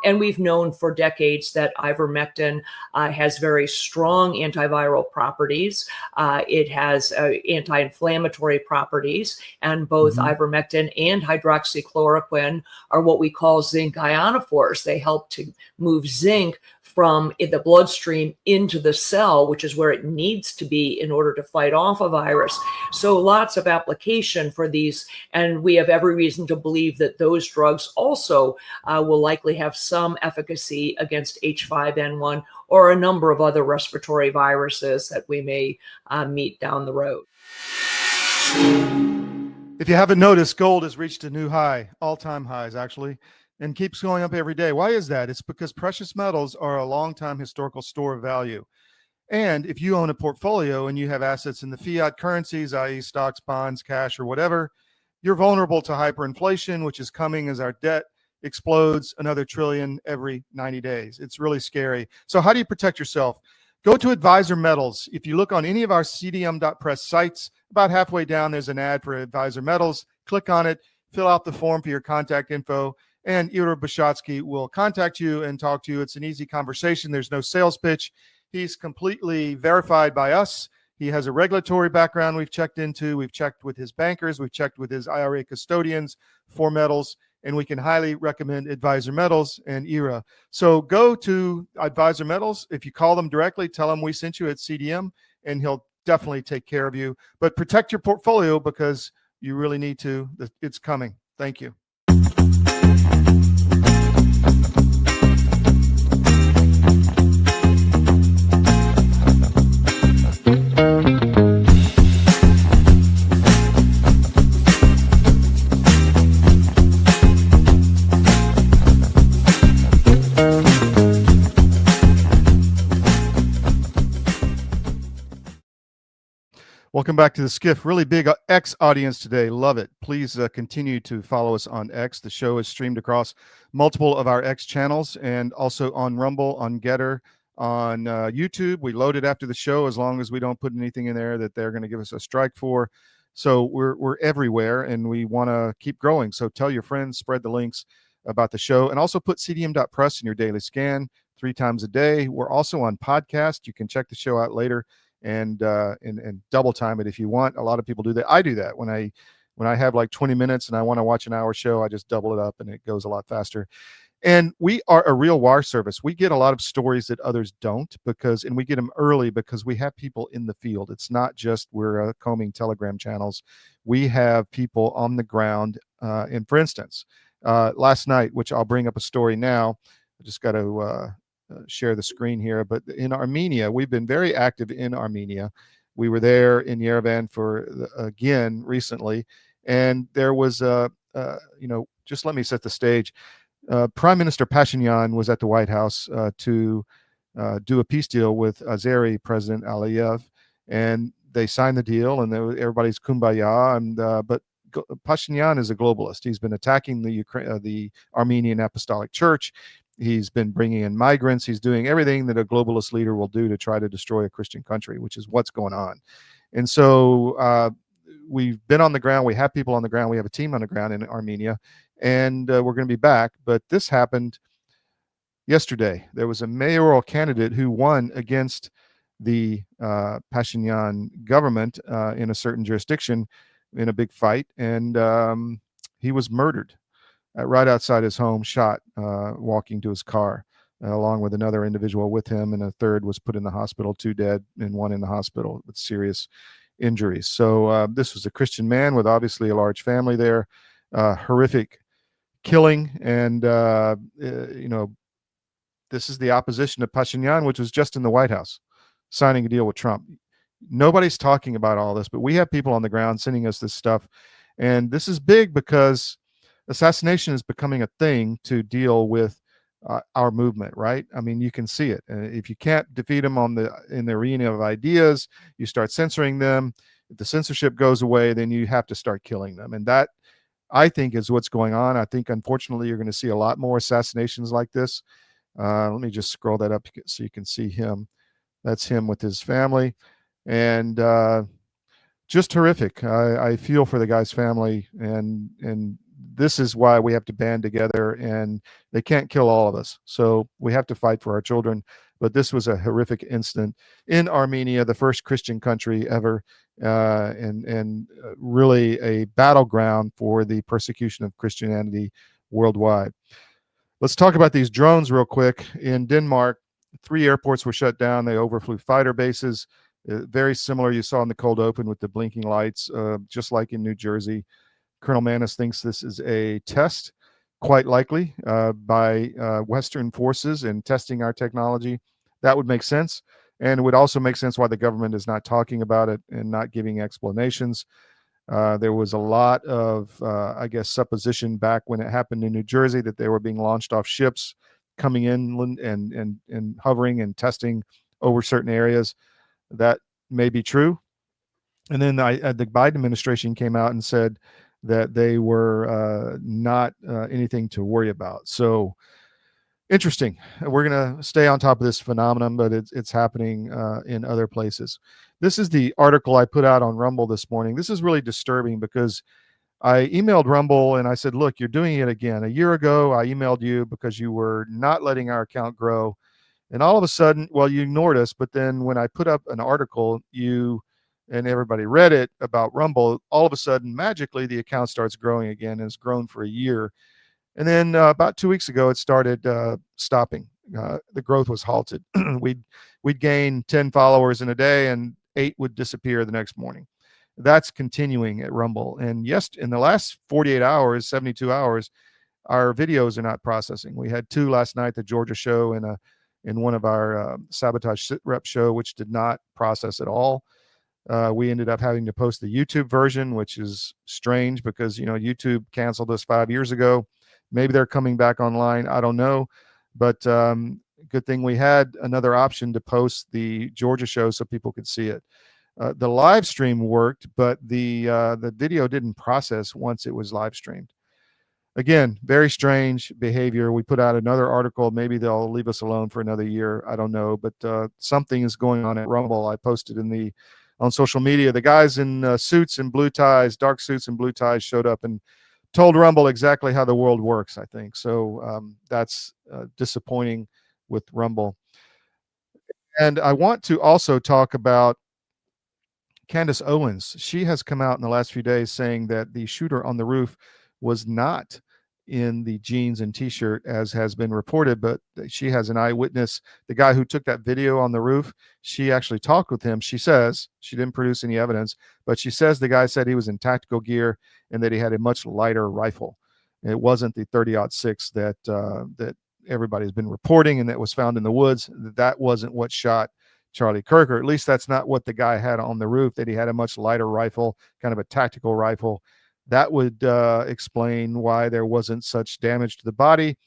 And we've known for decades that ivermectin has very strong antiviral properties. It has anti-inflammatory properties, and both ivermectin and hydroxychloroquine are what we call zinc ionophores. They help to move zinc from the bloodstream into the cell, which is where it needs to be in order to fight off a virus. So lots of application for these, and we have every reason to believe that those drugs also will likely have some efficacy against H5N1 or a number of other respiratory viruses that we may meet down the road. If you haven't noticed, gold has reached a new high, all-time highs actually, and keeps going up every day. Why is that? It's because precious metals are a long-time historical store of value. And if you own a portfolio and you have assets in the fiat currencies, i.e. stocks, bonds, cash, or whatever, you're vulnerable to hyperinflation, which is coming as our debt explodes another trillion every 90 days. It's really scary. So how do you protect yourself? Go to Advisor Metals. If you look on any of our cdm.press sites, about halfway down, there's an ad for Advisor Metals. Click on it, fill out the form for your contact info, and Ira Bishotsky will contact you and talk to you. It's an easy conversation. There's no sales pitch. He's completely verified by us. He has a regulatory background we've checked into. We've checked with his bankers. We've checked with his IRA custodians for metals, and we can highly recommend Advisor Metals and IRA. So go to Advisor Metals. If you call them directly, tell them we sent you at CDM, and he'll definitely take care of you. But protect your portfolio because you really need to. It's coming. Thank you. Welcome back to the SCIF. Really big X audience today. Love it. Please continue to follow us on X. The show is streamed across multiple of our X channels and also on Rumble, on Gettr, on YouTube. We load it after the show as long as we don't put anything in there that they're going to give us a strike for. So we're everywhere, and we want to keep growing. So tell your friends, spread the links about the show, and also put cdm.press in your daily scan 3 times a day. We're also on podcast. You can check the show out later and double time it if you want. A lot of people do that. I do that when I have like 20 minutes and I want to watch an hour show. I just double it up and it goes a lot faster. And we are a real wire service. We get a lot of stories that others don't and we get them early because we have people in the field. It's not just we're combing Telegram channels. We have people on the ground. And for instance, last night, which I'll bring up a story now, I just got to share the screen here, but in Armenia, we've been very active in Armenia. We were there in Yerevan again recently, and there was just let me set the stage. Prime Minister Pashinyan was at the White House to do a peace deal with Azeri President Aliyev, and they signed the deal, and everybody's kumbaya. But Pashinyan is a globalist. He's been attacking the Armenian Apostolic Church. He's been bringing in migrants. He's doing everything that a globalist leader will do to try to destroy a Christian country, which is what's going on. And so we've been on the ground. We have people on the ground. We have a team on the ground in Armenia, and we're going to be back. But this happened yesterday. There was a mayoral candidate who won against the Pashinyan government in a certain jurisdiction in a big fight, and he was murdered right outside his home, shot walking to his car, along with another individual with him, and a third was put in the hospital, 2 dead and 1 in the hospital with serious injuries. So this was a Christian man with obviously a large family there. Horrific killing, and this is the opposition to Pashinyan, which was just in the White House signing a deal with Trump. Nobody's talking about all this, but we have people on the ground sending us this stuff, and this is big because assassination is becoming a thing to deal with our movement, right? I mean, you can see it. If you can't defeat them in the arena of ideas, you start censoring them. If the censorship goes away, then you have to start killing them. And that, I think, is what's going on. I think, unfortunately, you're going to see a lot more assassinations like this. Let me just scroll that up so you can see him. That's him with his family. And just horrific. I feel for the guy's family, and this is why we have to band together, and they can't kill all of us. So we have to fight for our children. But this was a horrific incident in Armenia, the first Christian country ever, and really a battleground for the persecution of Christianity worldwide. Let's talk about these drones real quick. In Denmark, 3 airports were shut down. They overflew fighter bases. Very similar, you saw in the cold open with the blinking lights, just like in New Jersey. Colonel Manus thinks this is a test, quite likely, by Western forces in testing our technology. That would make sense. And it would also make sense why the government is not talking about it and not giving explanations. There was a lot of, supposition back when it happened in New Jersey that they were being launched off ships, coming in and hovering and testing over certain areas. That may be true. And then the Biden administration came out and said that they were not anything to worry about. So interesting. We're going to stay on top of this phenomenon, but it's happening in other places. This is the article I put out on Rumble this morning. This is really disturbing because I emailed Rumble and I said, look, you're doing it again. A year ago, I emailed you because you were not letting our account grow. And all of a sudden, well, you ignored us. But then when I put up an article, you and everybody read it about Rumble, all of a sudden, magically, the account starts growing again, and it's grown for a year. And then about 2 weeks ago, it started stopping. The growth was halted. We'd gain 10 followers in a day, and 8 would disappear the next morning. That's continuing at Rumble. And yes, in the last 48 hours, 72 hours, our videos are not processing. We had 2 last night, the Georgia show and in one of our sabotage sit rep show, which did not process at all. We ended up having to post the YouTube version, which is strange because, YouTube canceled us 5 years ago. Maybe they're coming back online. I don't know. But good thing we had another option to post the Georgia show so people could see it. The live stream worked, but the video didn't process once it was live streamed. Again, very strange behavior. We put out another article. Maybe they'll leave us alone for another year. I don't know, but something is going on at Rumble. I posted on social media. The guys in suits and blue ties, dark suits and blue ties, showed up and told Rumble exactly how the world works, I think. So that's disappointing with Rumble. And I want to also talk about Candace Owens. She has come out in the last few days saying that the shooter on the roof was not in the jeans and t-shirt as has been reported, but she has an eyewitness. The guy who took that video on the roof, she actually talked with him. She says she didn't produce any evidence, but she says the guy said he was in tactical gear and that he had a much lighter rifle. It wasn't the 30-06 that everybody's been reporting and that was found in the woods. That wasn't what shot Charlie Kirk, or at least that's not what the guy had on the roof, that he had a much lighter rifle, kind of a tactical rifle. That would explain why there wasn't such damage to the body.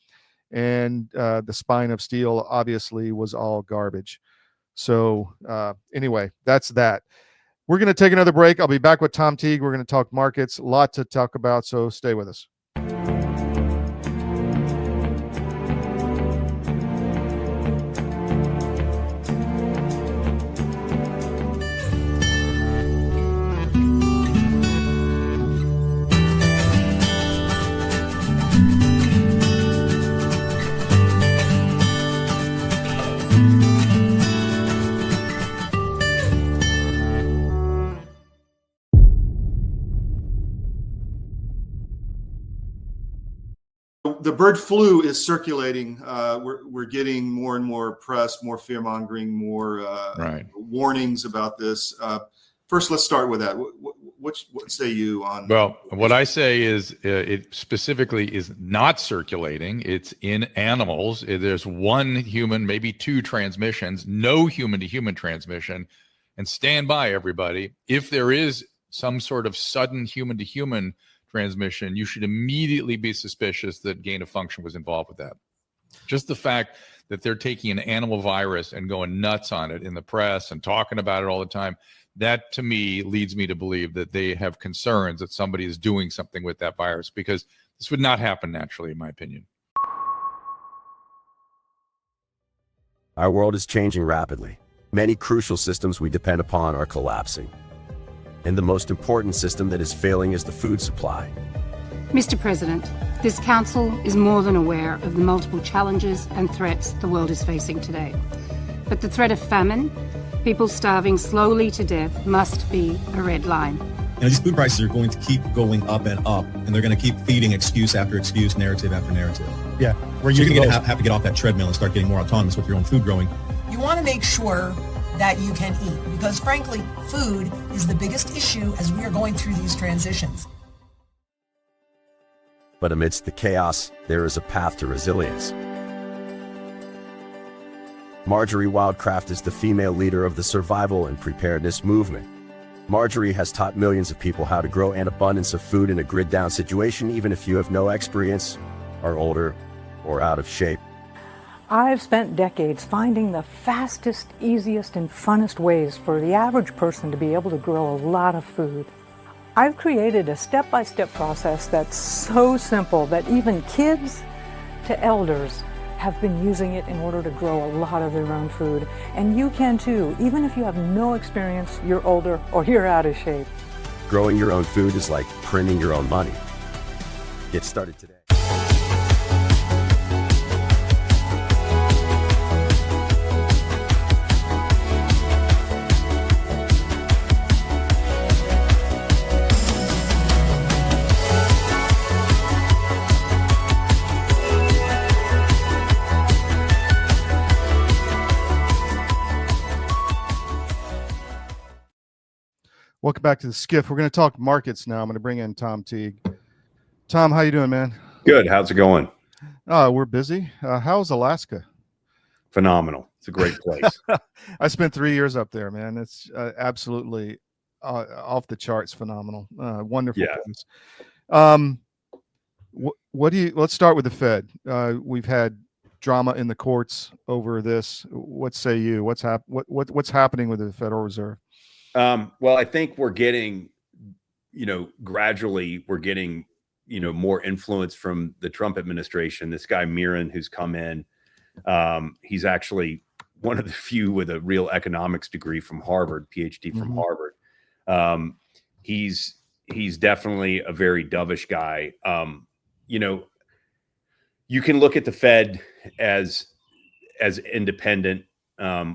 And the spine of steel obviously was all garbage. So anyway, that's that. We're going to take another break. I'll be back with Tom Teague. We're going to talk markets, a lot to talk about, so stay with us. The bird flu is circulating. We're getting more and more press, more fear mongering, more warnings about this. First, let's start with that. What say you on? Well, what I say is it specifically is not circulating. It's in animals. There's one human, maybe 2 transmissions, no human-to-human transmission. And stand by, everybody. If there is some sort of sudden human-to-human transmission, you should immediately be suspicious that gain of function was involved with that. Just the fact that they're taking an animal virus and going nuts on it in the press and talking about it all the time, that to me leads me to believe that they have concerns that somebody is doing something with that virus, because this would not happen naturally, in my opinion. Our world is changing rapidly. Many crucial systems we depend upon are collapsing. And the most important system that is failing is the food supply. Mr. President, this Council is more than aware of the multiple challenges and threats the world is facing today. But the threat of famine, people starving slowly to death, must be a red line. These food prices are going to keep going up and up, and they're going to keep feeding excuse after excuse, narrative after narrative. Yeah, you're going to have to get off that treadmill and start getting more autonomous with your own food growing. You want to make sure that you can eat, because frankly, food is the biggest issue as we are going through these transitions. But amidst the chaos, there is a path to resilience. Marjorie Wildcraft is the female leader of the survival and preparedness movement. Marjorie has taught millions of people how to grow an abundance of food in a grid-down situation, even if you have no experience, are older, or out of shape. I've spent decades finding the fastest, easiest, and funnest ways for the average person to be able to grow a lot of food. I've created a step-by-step process that's so simple that even kids to elders have been using it in order to grow a lot of their own food. And you can too, even if you have no experience, you're older, or you're out of shape. Growing your own food is like printing your own money. Get started today. Welcome back to the SCIF. We're going to talk markets now. I'm going to bring in Tom Teague. Tom, how you doing, man? Good. How's it going? We're busy. How's Alaska? Phenomenal. It's a great place. I spent 3 years up there, man. It's absolutely off the charts phenomenal. Wonderful place. What do you? Let's start with the Fed. We've had drama in the courts over this. What say you? What's happening with the Federal Reserve? Well, I think we're getting, gradually we're getting, more influence from the Trump administration. This guy Miran, who's come in, he's actually one of the few with a real economics degree from Harvard, PhD from Harvard. He's definitely a very dovish guy. You can look at the Fed as independent.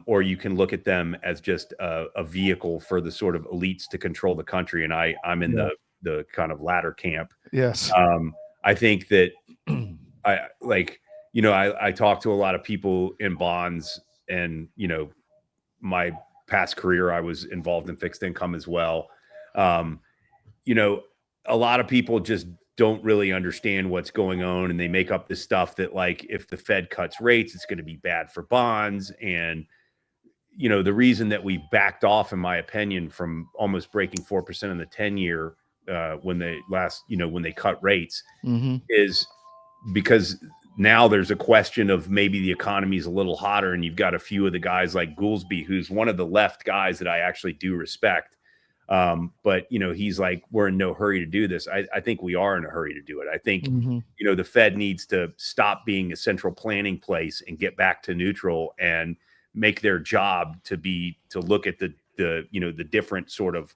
Or you can look at them as just a vehicle for the sort of elites to control the country. And I'm in the kind of latter camp. Yes. I think that I talk to a lot of people in bonds, and, my past career, I was involved in fixed income as well. A lot of people just don't really understand what's going on, and they make up this stuff that, like, if the Fed cuts rates, it's going to be bad for bonds. And the reason that we backed off, in my opinion, from almost breaking 4% in the 10-year when they cut rates is because now there's a question of maybe the economy is a little hotter, and you've got a few of the guys like Goolsbee, who's one of the left guys that I actually do respect. But he's like, we're in no hurry to do this. I think we are in a hurry to do it. I think, the Fed needs to stop being a central planning place and get back to neutral and make their job to look at the different sort of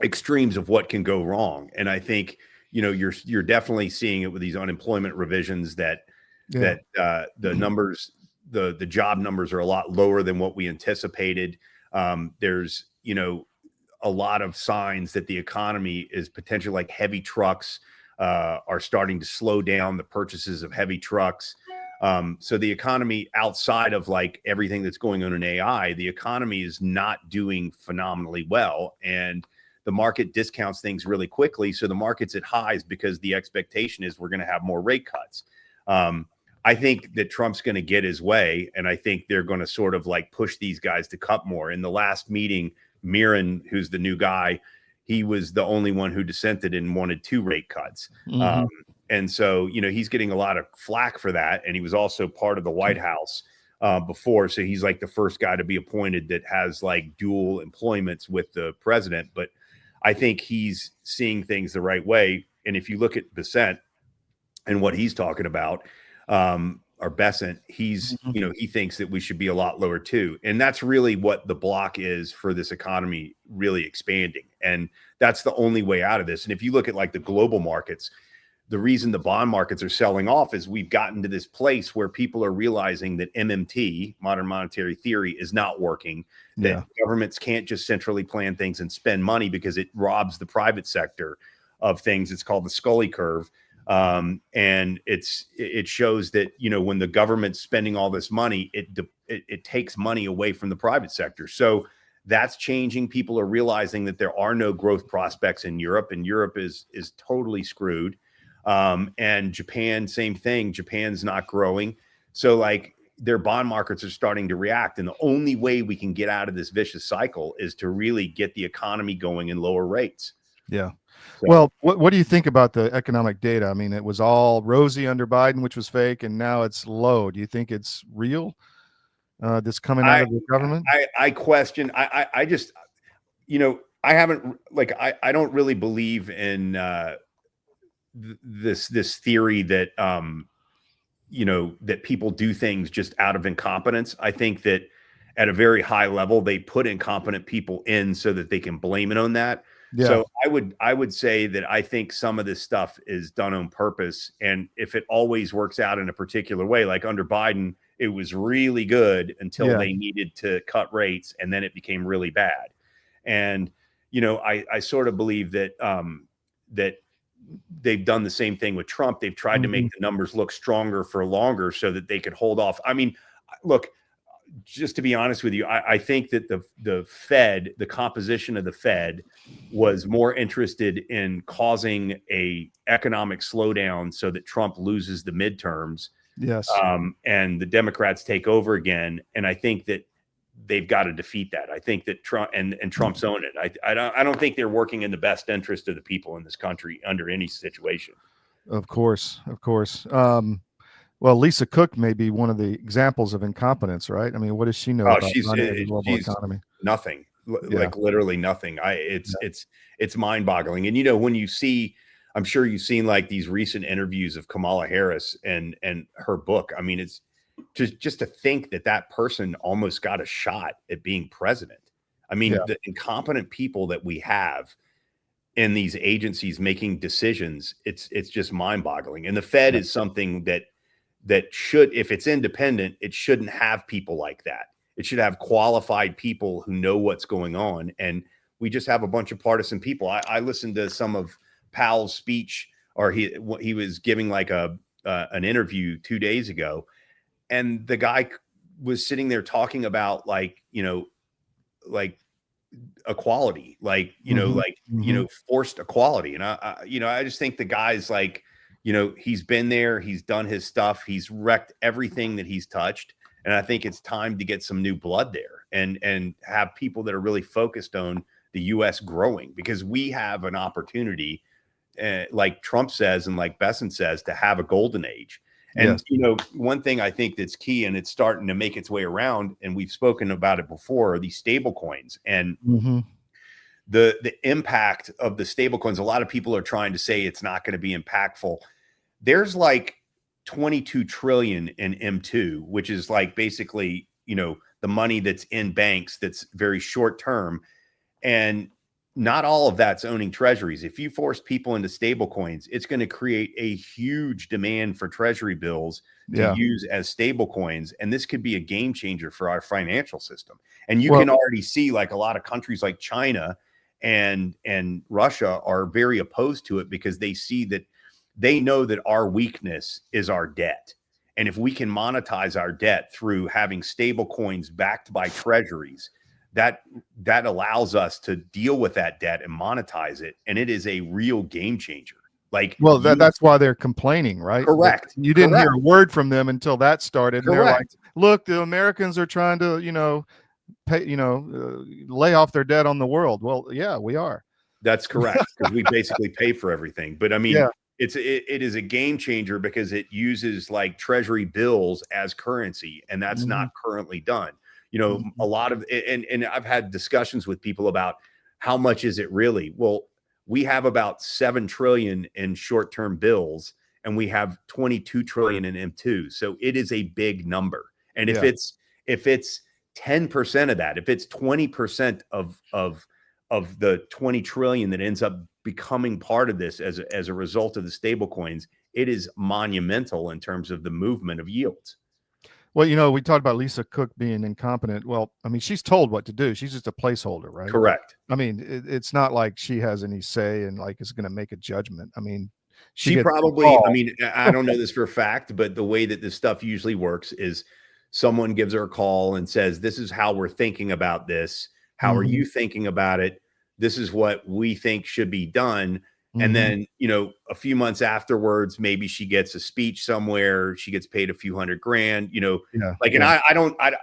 extremes of what can go wrong. And I think, you're definitely seeing it with these unemployment revisions that the numbers, the job numbers are a lot lower than what we anticipated. There's, a lot of signs that the economy is potentially, like, heavy trucks are starting to slow down the purchases of heavy trucks. So the economy, outside of like everything that's going on in AI, the economy is not doing phenomenally well, and the market discounts things really quickly. So the market's at highs because the expectation is we're going to have more rate cuts. I think that Trump's going to get his way, and I think they're going to sort of like push these guys to cut more. In the last meeting, Miran, who's the new guy, he was the only one who dissented and wanted 2 rate cuts. And so, he's getting a lot of flack for that. And he was also part of the White House before. So he's like the first guy to be appointed that has like dual employments with the president. But I think he's seeing things the right way. And if you look at Bessent and what he's talking about, or Bessent, he's, he thinks that we should be a lot lower too. And that's really what the block is for this economy really expanding. And that's the only way out of this. And if you look at like the global markets, the reason the bond markets are selling off is we've gotten to this place where people are realizing that MMT, modern monetary theory, is not working, that governments can't just centrally plan things and spend money because it robs the private sector of things. It's called the Scully curve. And it shows that, when the government's spending all this money, it takes money away from the private sector. So that's changing. People are realizing that there are no growth prospects in Europe, and Europe is totally screwed. And Japan, same thing. Japan's not growing. So like their bond markets are starting to react. And the only way we can get out of this vicious cycle is to really get the economy going and lower rates. Yeah. So- Well, what do you think about the economic data? I mean, it was all rosy under Biden, which was fake, and now it's low. Do you think it's real? This coming out of the government? I question. I just, I haven't I don't really believe in this theory that that people do things just out of incompetence. I think that at a very high level, they put incompetent people in so that they can blame it on that. Yeah. So I would say that I think some of this stuff is done on purpose. And if it always works out in a particular way, like under Biden, it was really good until they needed to cut rates, and then it became really bad. And, I sort of believe that that they've done the same thing with Trump. They've tried to make the numbers look stronger for longer so that they could hold off. I mean, look, just to be honest with you, I think that the Fed, the composition of the Fed, was more interested in causing a economic slowdown so that Trump loses the midterms. Yes. And the Democrats take over again. And I think that they've got to defeat that. I think that Trump and Trump's own it. I don't think they're working in the best interest of the people in this country under any situation. Of course. Well, Lisa Cook may be one of the examples of incompetence, right? I mean, what does she know about running a global economy? Nothing, like literally nothing. It's mind-boggling. And when you see, I'm sure you've seen like these recent interviews of Kamala Harris and her book. I mean, it's just to think that person almost got a shot at being president. I mean, the incompetent people that we have in these agencies making decisions, it's just mind-boggling. And the Fed is something that should, if it's independent, it shouldn't have people like that. It should have qualified people who know what's going on. And we just have a bunch of partisan people. I listened to some of Powell's speech, or he was giving like an interview 2 days ago, and the guy was sitting there talking about like equality, forced equality. And I just think the guy's like, he's been there, he's done his stuff, he's wrecked everything that he's touched. And I think it's time to get some new blood there and have people that are really focused on the U.S. growing, because we have an opportunity, like Trump says, and like Besson says, to have a golden age. And, one thing I think that's key, and it's starting to make its way around, and we've spoken about it before, are these stable coins. And the impact of the stable coins, a lot of people are trying to say it's not going to be impactful. There's like 22 trillion in M2, which is like basically, the money that's in banks that's very short term. And not all of that's owning treasuries. If you force people into stable coins, it's going to create a huge demand for treasury bills to use as stable coins. And this could be a game changer for our financial system. And you can already see like a lot of countries like China and Russia are very opposed to it, because they know that our weakness is our debt. And if we can monetize our debt through having stable coins backed by treasuries, that allows us to deal with that debt and monetize it. And it is a real game changer. Like, that's why they're complaining, right? Correct. You didn't hear a word from them until that started. And they're like, look, the Americans are trying to, lay off their debt on the world. Well, yeah, we are. That's correct, because we basically pay for everything. But I mean, it is a game changer because it uses like treasury bills as currency, and that's not currently done. A lot of, and I've had discussions with people about how much is it really? Well, we have about 7 trillion in short-term bills, and we have 22 trillion in M2. So it is a big number. And if it's 10% of that, if it's 20% of the 20 trillion that ends up becoming part of this as a result of the stable coins, it is monumental in terms of the movement of yields. Well, we talked about Lisa Cook being incompetent. Well, I mean, she's told what to do. She's just a placeholder, right? Correct. I mean, it's not like she has any say and like is going to make a judgment. I mean, she probably, I mean, I don't know this for a fact, but the way that this stuff usually works is someone gives her a call and says, this is how we're thinking about this. How are you thinking about it? This is what we think should be done. And then, a few months afterwards, maybe she gets a speech somewhere. She gets paid a few $100,000, and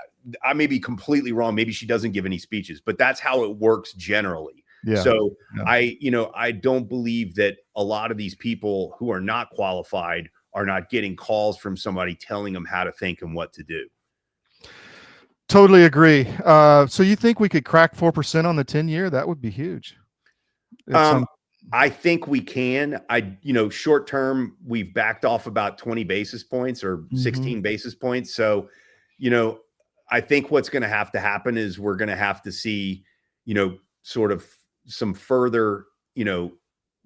I may be completely wrong. Maybe she doesn't give any speeches, but that's how it works generally. Yeah. So Yeah. I don't believe that a lot of these people who are not qualified are not getting calls from somebody telling them how to think and what to do. Totally agree. So you think we could crack 4% on the 10-year? That would be huge. I think we can. Short term, we've backed off about 20 basis points or 16 basis points. So, I think what's going to have to happen is we're going to have to see, sort of some further,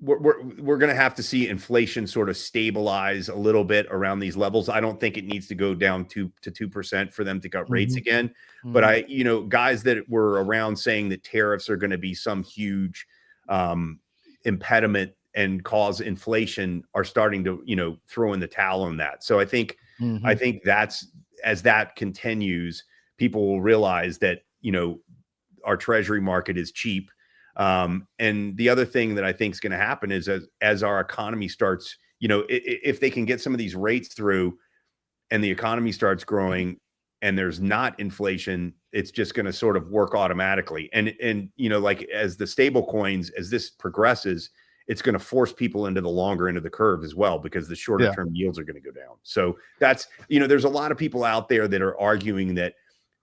we're going to have to see inflation sort of stabilize a little bit around these levels. I don't think it needs to go down to 2% for them to cut rates again. But guys that were around saying that tariffs are going to be some huge impediment and cause inflation are starting to, throw in the towel on that. So I think that's, as that continues, people will realize that, our treasury market is cheap. And the other thing that I think is going to happen is as our economy starts, if they can get some of these rates through and the economy starts growing and there's not inflation, it's just going to sort of work automatically. And like as the stable coins, as this progresses, it's going to force people into the longer end of the curve as well, because the shorter term yields are going to go down. So that's, there's a lot of people out there that are arguing that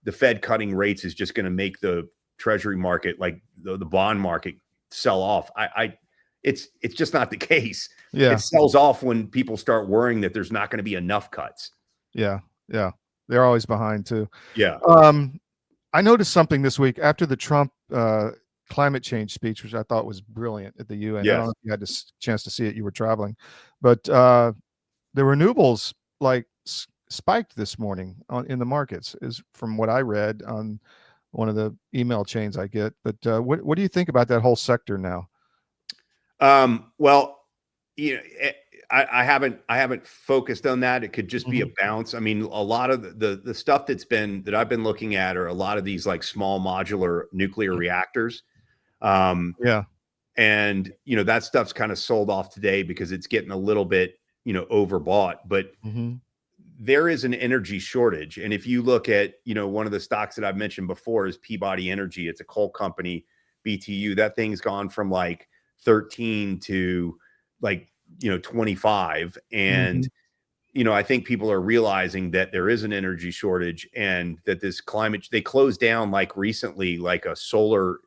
the Fed cutting rates is just going to make the treasury market, like the bond market, sell off. It's just not the case. Yeah. It sells off when people start worrying that there's not going to be enough cuts. Yeah. Yeah. They're always behind too. Yeah. I noticed something this week after the Trump climate change speech, which I thought was brilliant at the UN. Yes. I don't know if you had a chance to see it. You were traveling, but the renewables spiked this morning in the markets, is from what I read on one of the email chains I get. But what do you think about that whole sector now? Well, I haven't focused on that. It could just be a bounce. I mean, a lot of the stuff that I've been looking at are a lot of these like small modular nuclear reactors. Yeah. And that stuff's kind of sold off today because it's getting a little bit, overbought, but there is an energy shortage. And if you look at, one of the stocks that I've mentioned before is Peabody Energy. It's a coal company, BTU. That thing's gone from like 13 to like, 25. And, I think people are realizing that there is an energy shortage and that this climate, they closed down like recently, like a solar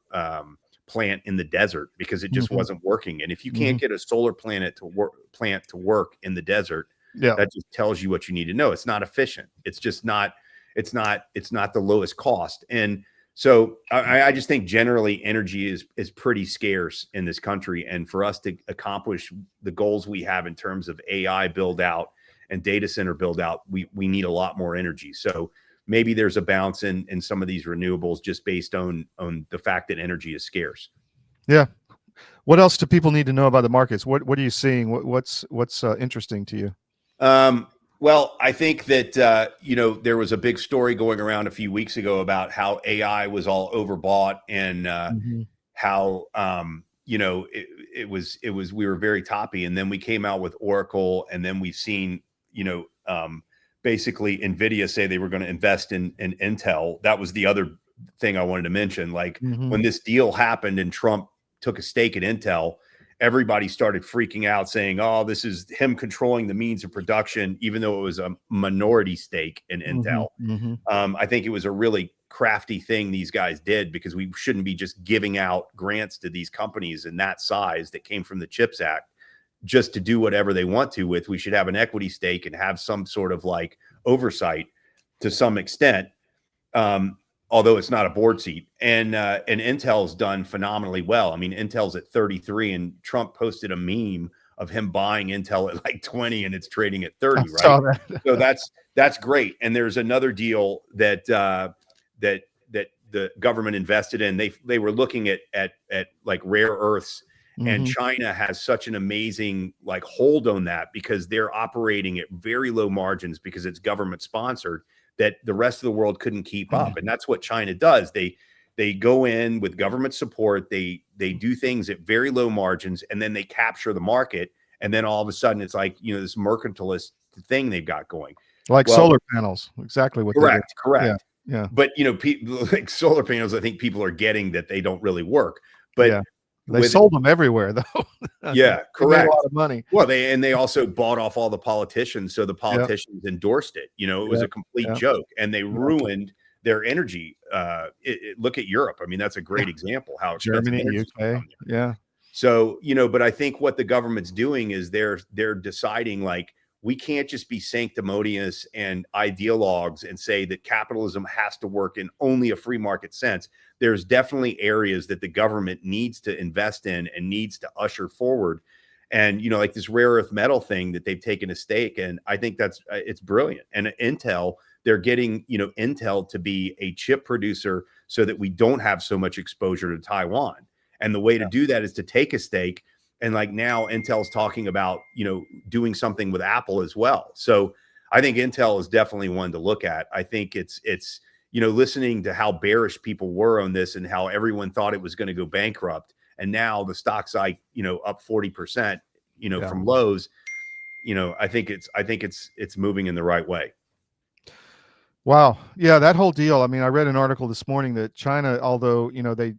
plant in the desert because it just wasn't working. And if you can't get a solar plant to work in the desert, that just tells you what you need to know. It's not efficient. It's just not, it's not the lowest cost. And so I just think generally energy is pretty scarce in this country. And for us to accomplish the goals we have in terms of AI build out and data center build out, we need a lot more energy. So maybe there's a bounce in some of these renewables just based on the fact that energy is scarce. Yeah. What else do people need to know about the markets? What are you seeing? What's interesting to you? Well, I think that, there was a big story going around a few weeks ago about how AI was all overbought and how, it was, we were very toppy. And then we came out with Oracle, and then we've seen, basically NVIDIA say they were going to invest in Intel. That was the other thing I wanted to mention. Like when this deal happened and Trump took a stake at Intel, everybody started freaking out saying, oh, this is him controlling the means of production, even though it was a minority stake in Intel. I think it was a really crafty thing these guys did, because we shouldn't be just giving out grants to these companies in that size that came from the CHIPS Act just to do whatever they want to with. We should have an equity stake and have some sort of like oversight to some extent. Although it's not a board seat. And Intel's done phenomenally well. I mean, Intel's at 33 and Trump posted a meme of him buying Intel at like 20 and it's trading at 30, right? Saw that. So that's great. And there's another deal that the government invested in. They were looking at like rare earths, and China has such an amazing like hold on that because they're operating at very low margins because it's government sponsored, that the rest of the world couldn't keep up. And that's what China does. They go in with government support. They do things at very low margins, and then they capture the market. And then all of a sudden it's like, this mercantilist thing they've got going. Like solar panels. Exactly what correct. Yeah. But, people like solar panels, I think people are getting that they don't really work. But They sold them everywhere, though. Yeah, They made correct. a lot of money. Well, they also bought off all the politicians, so the politicians endorsed it. You know, it was a complete joke, and they ruined their energy. Look at Europe. I mean, that's a great example how expensive Germany, energy UK. Yeah. So, you know, but I think what the government's doing is they're deciding, like, we can't just be sanctimonious and ideologues and say that capitalism has to work in only a free market sense. There's definitely areas that the government needs to invest in and needs to usher forward. And, you know, like this rare earth metal thing that they've taken a stake in, I think that's it's brilliant. And Intel, they're getting, you know, Intel to be a chip producer so that we don't have so much exposure to Taiwan. And the way to do that is to take a stake. And like now Intel's talking about, you know, doing something with Apple as well. So I think Intel is definitely one to look at. I think it's, you know, listening to how bearish people were on this and how everyone thought it was going to go bankrupt. And now the stock's like, you know, up 40%, you know, from lows. You know, I think it's moving in the right way. Wow. Yeah, that whole deal. I mean, I read an article this morning that China, although, you know, they're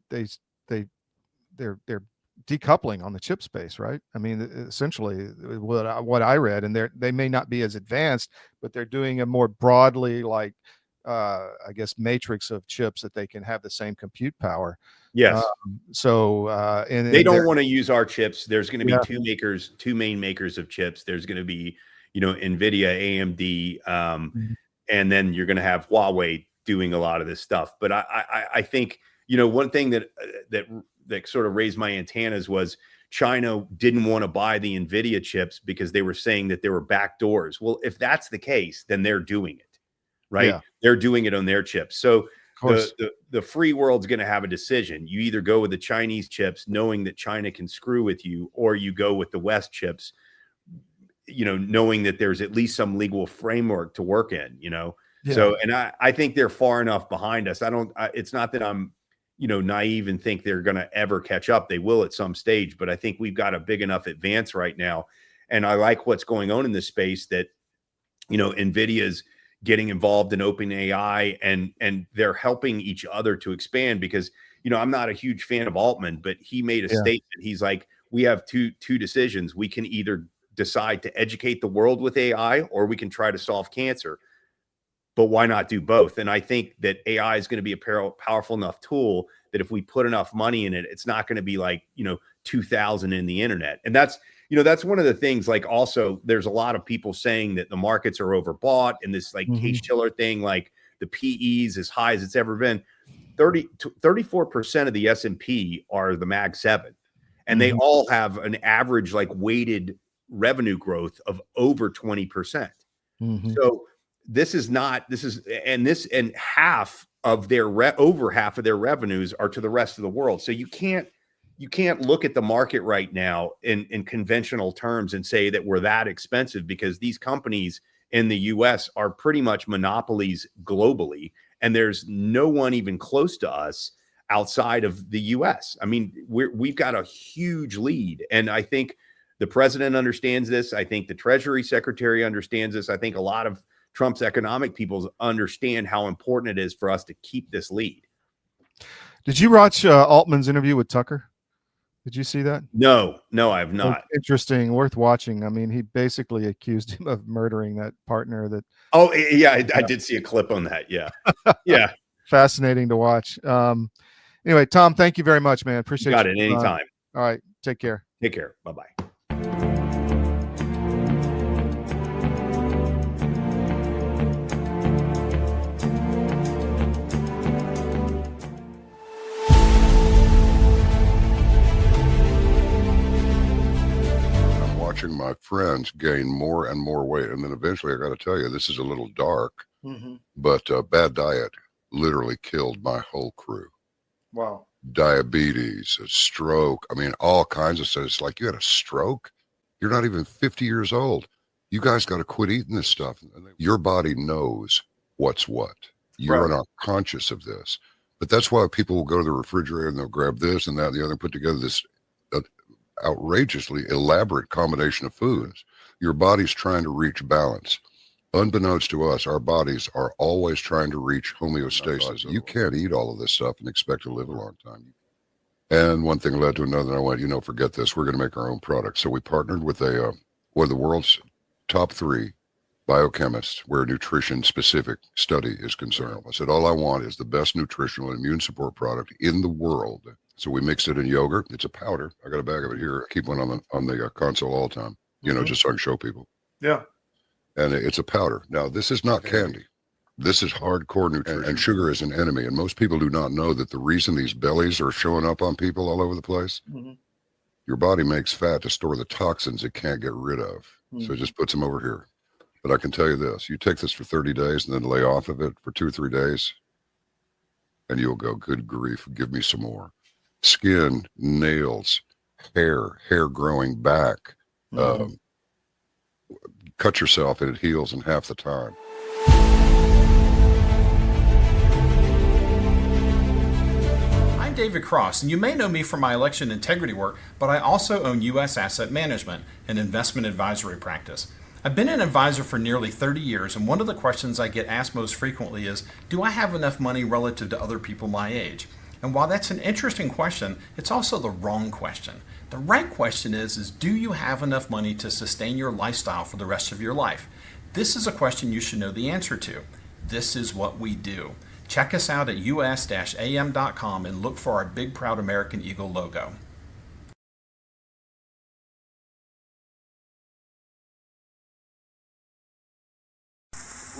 decoupling on the chip space, right? I mean, essentially what I read, and they may not be as advanced, but they're doing a more broadly, like, I guess, matrix of chips that they can have the same compute power. Yes. And they don't want to use our chips. There's going to be two main makers of chips. There's going to be, you know, NVIDIA, AMD, and then you're going to have Huawei doing a lot of this stuff. But I think, you know, one thing that sort of raised my antennas was China didn't want to buy the NVIDIA chips because they were saying that there were back doors. Well, if that's the case, then they're doing it, right? Yeah. They're doing it on their chips. So the free world's going to have a decision. You either go with the Chinese chips, knowing that China can screw with you, or you go with the West chips, you know, knowing that there's at least some legal framework to work in, you know? Yeah. So, and I think they're far enough behind us. It's not that I'm, you know, naive and think they're going to ever catch up. They will at some stage, but I think we've got a big enough advance right now. And I like what's going on in this space that, you know, NVIDIA's getting involved in OpenAI and they're helping each other to expand because, you know, I'm not a huge fan of Altman, but he made a statement. He's like, we have two decisions. We can either decide to educate the world with AI or we can try to solve cancer. But why not do both? And I think that AI is going to be a powerful enough tool that if we put enough money in it, it's not going to be like, you know, 2000 in the internet. And that's, you know, that's one of the things. Like, also, there's a lot of people saying that the markets are overbought and this like Case Shiller thing, like the PEs as high as it's ever been. 34% of the S&P are the Mag 7, and they all have an average like weighted revenue growth of over 20%. So and half of their over half of their revenues are to the rest of the world. So you can't look at the market right now in conventional terms and say that we're that expensive, because these companies in the US are pretty much monopolies globally. And there's no one even close to us outside of the US. I mean, we've got a huge lead. And I think the president understands this. I think the Treasury Secretary understands this. I think a lot of Trump's economic people understand how important it is for us to keep this lead. Did you watch Altman's interview with Tucker? Did you see that? No, I have not. Interesting, worth watching. I mean, he basically accused him of murdering that partner. Oh, yeah, I did see a clip on that. Yeah. Yeah. Fascinating to watch. Anyway, Tom, thank you very much, man. Appreciate it. Got it. Anytime. All right. Take care. Take care. Bye-bye. Watching my friends gain more and more weight. And then eventually, I got to tell you, this is a little dark, but bad diet literally killed my whole crew. Wow. Diabetes, a stroke. I mean, all kinds of stuff. It's like, you had a stroke? You're not even 50 years old. You guys got to quit eating this stuff. Your body knows what's what. You're not conscious of this. But that's why people will go to the refrigerator and they'll grab this and that and the other and put together this outrageously elaborate combination of foods. Your body's trying to reach balance. Unbeknownst to us, our bodies are always trying to reach homeostasis. You can't eat all of this stuff and expect to live a long time. And one thing led to another. And I went, forget this. We're going to make our own product. So we partnered with one of the world's top 3 biochemists where nutrition specific study is concerned. I said, all I want is the best nutritional and immune support product in the world. So we mixed it in yogurt. It's a powder. I got a bag of it here. I keep one on the console all the time, just so I can show people. Yeah. And it's a powder. Now, this is not candy. This is hardcore nutrition. And sugar is an enemy. And most people do not know that the reason these bellies are showing up on people all over the place, your body makes fat to store the toxins it can't get rid of. So it just puts them over here. But I can tell you this, you take this for 30 days and then lay off of it for 2 or 3 days, and you'll go, good grief, give me some more. Skin, nails, hair growing back. Cut yourself and it heals in half the time. I'm David Cross, and you may know me from my election integrity work, but I also own U.S. Asset Management, an investment advisory practice. I've been an advisor for nearly 30 years, and one of the questions I get asked most frequently is, do I have enough money relative to other people my age? And while that's an interesting question, it's also the wrong question. The right question is do you have enough money to sustain your lifestyle for the rest of your life? This is a question you should know the answer to. This is what we do. Check us out at us-am.com and look for our big proud American Eagle logo.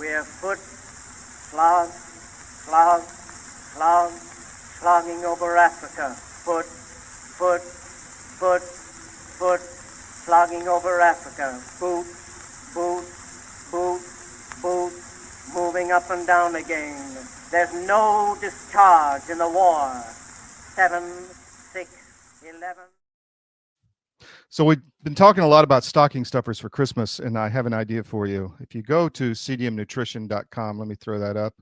We have foot, slogging over Africa. Foot, slogging over Africa. Boot, moving up and down again. There's no discharge in the war. 7, 6, 11. So we've been talking a lot about stocking stuffers for Christmas, and I have an idea for you. If you go to cdmnutrition.com, let me throw that up,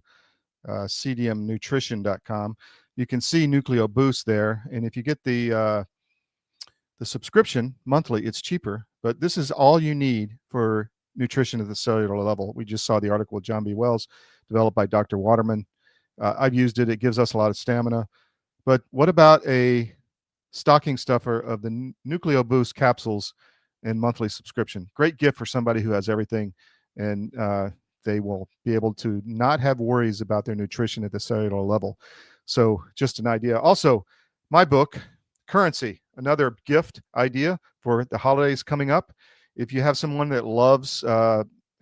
cdmnutrition.com, you can see Nucleo Boost there. And if you get the subscription monthly, it's cheaper. But this is all you need for nutrition at the cellular level. We just saw the article with John B. Wells, developed by Dr. Waterman. I've used it. It gives us a lot of stamina. But what about a stocking stuffer of the Nucleo Boost capsules and monthly subscription? Great gift for somebody who has everything, and they will be able to not have worries about their nutrition at the cellular level. So just an idea. Also, my book, Currency, another gift idea for the holidays coming up. If you have someone that loves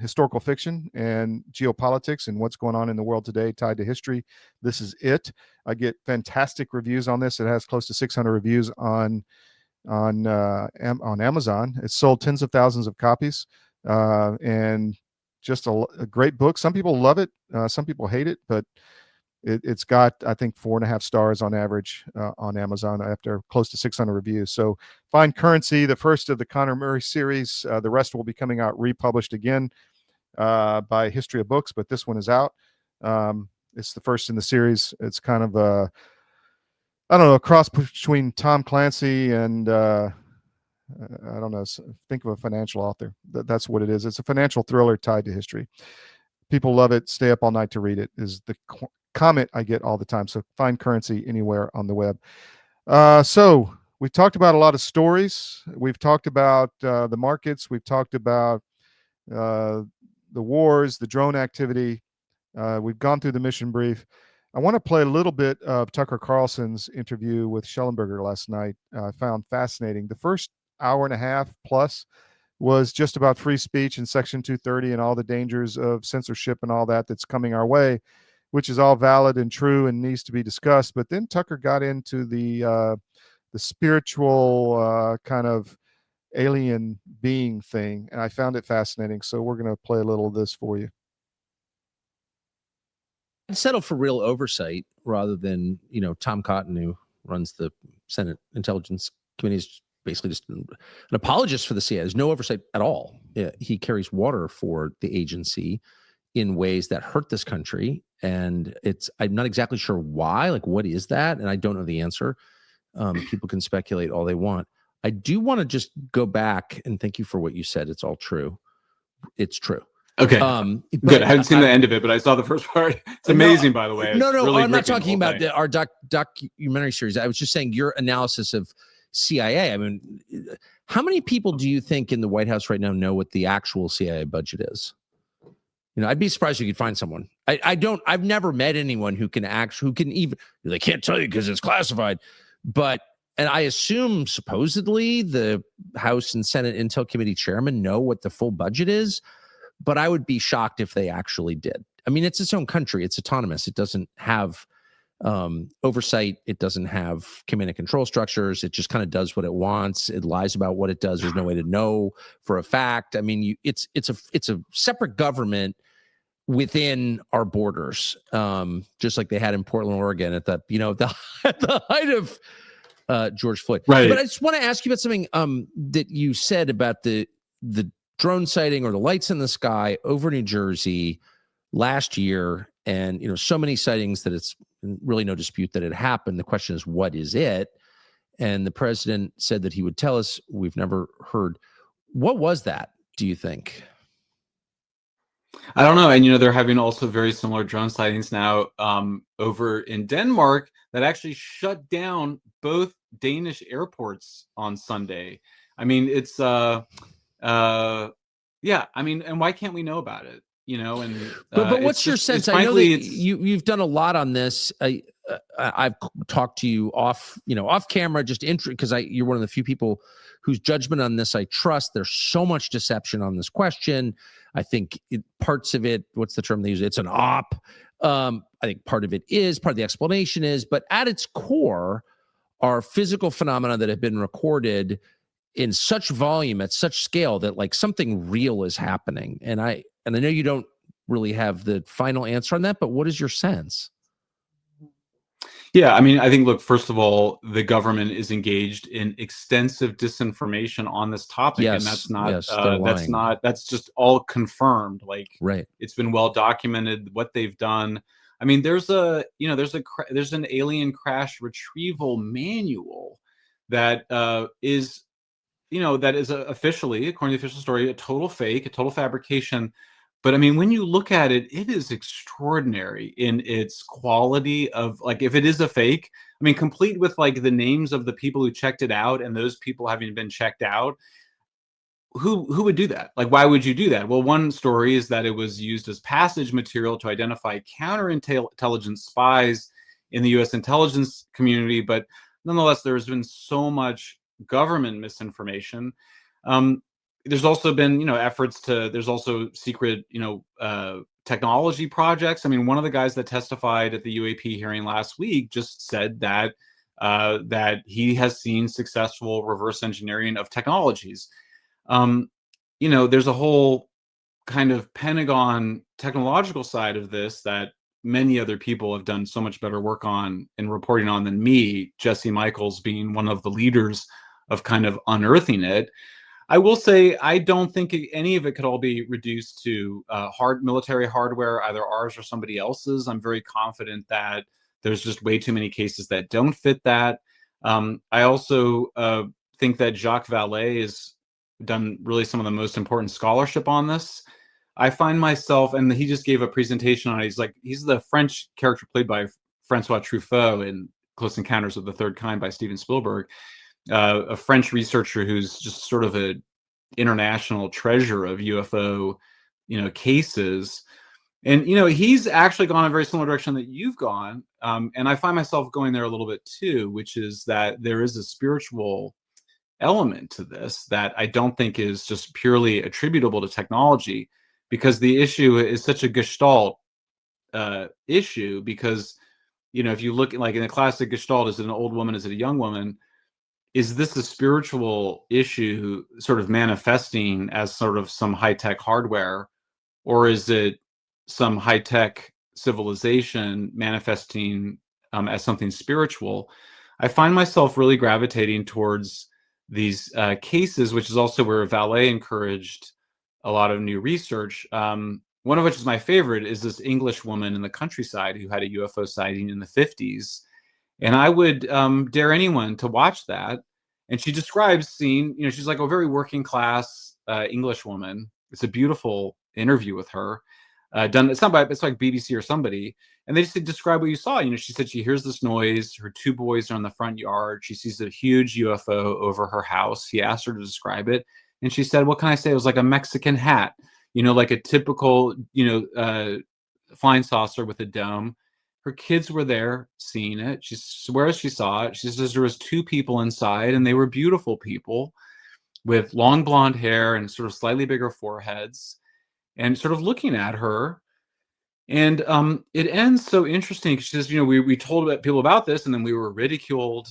historical fiction and geopolitics and what's going on in the world today tied to history, this is it. I get fantastic reviews on this. It has close to 600 reviews on Amazon. It's sold tens of thousands of copies, and just a great book. Some people love it, some people hate it, but it's got, I think, 4.5 stars on average on Amazon after close to 600 reviews. So find Currency, the first of the Conor Murray series. The rest will be coming out republished again by History of Books, but this one is out. It's the first in the series. It's kind of a, I don't know, a cross between Tom Clancy and I don't know, think of a financial author. That's what it is. It's a financial thriller tied to history. People love it. Stay up all night to read it is the comment I get all the time. So find Currency anywhere on the web. So we've talked about a lot of stories. We've talked about the markets. We've talked about the wars, the drone activity. We've gone through the mission brief. I want to play a little bit of Tucker Carlson's interview with Schellenberger last night. I found fascinating. The first hour and a half plus was just about free speech and Section 230 and all the dangers of censorship and all that that's coming our way, which is all valid and true and needs to be discussed. But then Tucker got into the spiritual kind of alien being thing, and I found it fascinating. So we're going to play a little of this for you. I'd settle for real oversight rather than, Tom Cotton, who runs the Senate Intelligence Committee, is basically just an apologist for the CIA. There's no oversight at all. He carries water for the agency in ways that hurt this country. And I'm not exactly sure why, like, what is that? And I don't know the answer. People can speculate all they want. I do want to just go back and thank you for what you said. It's all true. It's true. Okay. Good. I haven't seen the I- end of it, but I saw the first part. It's amazing, by the way. No, It's no, really I'm not gripping, the talking whole about thing. our documentary series. I was just saying your analysis of CIA. I mean, how many people do you think in the White House right now know what the actual CIA budget is? You know, I'd be surprised if you could find someone. I've never met anyone who can even, they can't tell you because it's classified. And I assume supposedly the House and Senate Intel Committee chairman know what the full budget is, but I would be shocked if they actually did. I mean, it's its own country. It's autonomous. It doesn't have oversight. It doesn't have command and control structures. It just kind of does what it wants. It lies about what it does. There's no way to know for a fact. I mean, it's a separate government within our borders, just like they had in Portland, Oregon at the at the height of George Floyd. Right. But I just want to ask you about something that you said about the drone sighting or the lights in the sky over New Jersey last year, and so many sightings that it's really no dispute that it happened. The question is, what is it? And the president said that he would tell us. We've never heard. What was that, do you think? I don't know. And, they're having also very similar drone sightings now over in Denmark that actually shut down both Danish airports on Sunday. I mean, it's, yeah, I mean, and why can't we know about it? But what's your sense? I know that you've done a lot on this. I've talked to you off camera, just because you're one of the few people whose judgment on this I trust. There's so much deception on this question. I think parts of it, what's the term they use? It's an op. I think part of the explanation is, but at its core are physical phenomena that have been recorded in such volume at such scale that like something real is happening. And I know you don't really have the final answer on that, but what is your sense? Yeah, I mean, I think, look, first of all, the government is engaged in extensive disinformation on this topic, and that's just all confirmed. Like, right, it's been well documented what they've done. I mean, there's an alien crash retrieval manual that is officially, according to the official story, a total fake, a total fabrication. But I mean, when you look at it, it is extraordinary in its quality of, like, if it is a fake, I mean, complete with like the names of the people who checked it out and those people having been checked out. Who would do that? Like, why would you do that? Well, one story is that it was used as passage material to identify counterintelligence spies in the U.S. intelligence community. But nonetheless, there's been so much government misinformation. There's also been, efforts there's also secret, technology projects. I mean, one of the guys that testified at the UAP hearing last week just said that he has seen successful reverse engineering of technologies. There's a whole kind of Pentagon technological side of this that many other people have done so much better work on and reporting on than me, Jesse Michaels being one of the leaders of kind of unearthing it. I will say I don't think any of it could all be reduced to military hardware, either ours or somebody else's. I'm very confident that there's just way too many cases that don't fit that. I also think that Jacques Vallée has done really some of the most important scholarship on this. I find myself, and he just gave a presentation on it. He's the French character played by Francois Truffaut in Close Encounters of the Third Kind by Steven Spielberg. A French researcher who's just sort of an international treasure of UFO, cases. And, he's actually gone a very similar direction that you've gone. And I find myself going there a little bit too, which is that there is a spiritual element to this that I don't think is just purely attributable to technology, because the issue is such a Gestalt issue. Because, if you look like in a classic Gestalt, is it an old woman? Is it a young woman? Is this a spiritual issue sort of manifesting as sort of some high-tech hardware, or is it some high-tech civilization manifesting as something spiritual? I find myself really gravitating towards these cases, which is also where Vallée encouraged a lot of new research. One of which is my favorite, is this English woman in the countryside who had a UFO sighting in the 50s. And I would dare anyone to watch that. And she describes seeing, she's like a very working class English woman. It's a beautiful interview with her. Done, it's like BBC or somebody, and they just said, describe what you saw. She said she hears this noise. Her two boys are in the front yard. She sees a huge UFO over her house. He asked her to describe it, and she said, "What can I say? It was like a Mexican hat, like a typical, flying saucer with a dome." Her kids were there seeing it. She swears she saw it. She says there was two people inside, and they were beautiful people with long blonde hair and sort of slightly bigger foreheads, and sort of looking at her. And it ends so interesting. She says, we told people about this, and then we were ridiculed.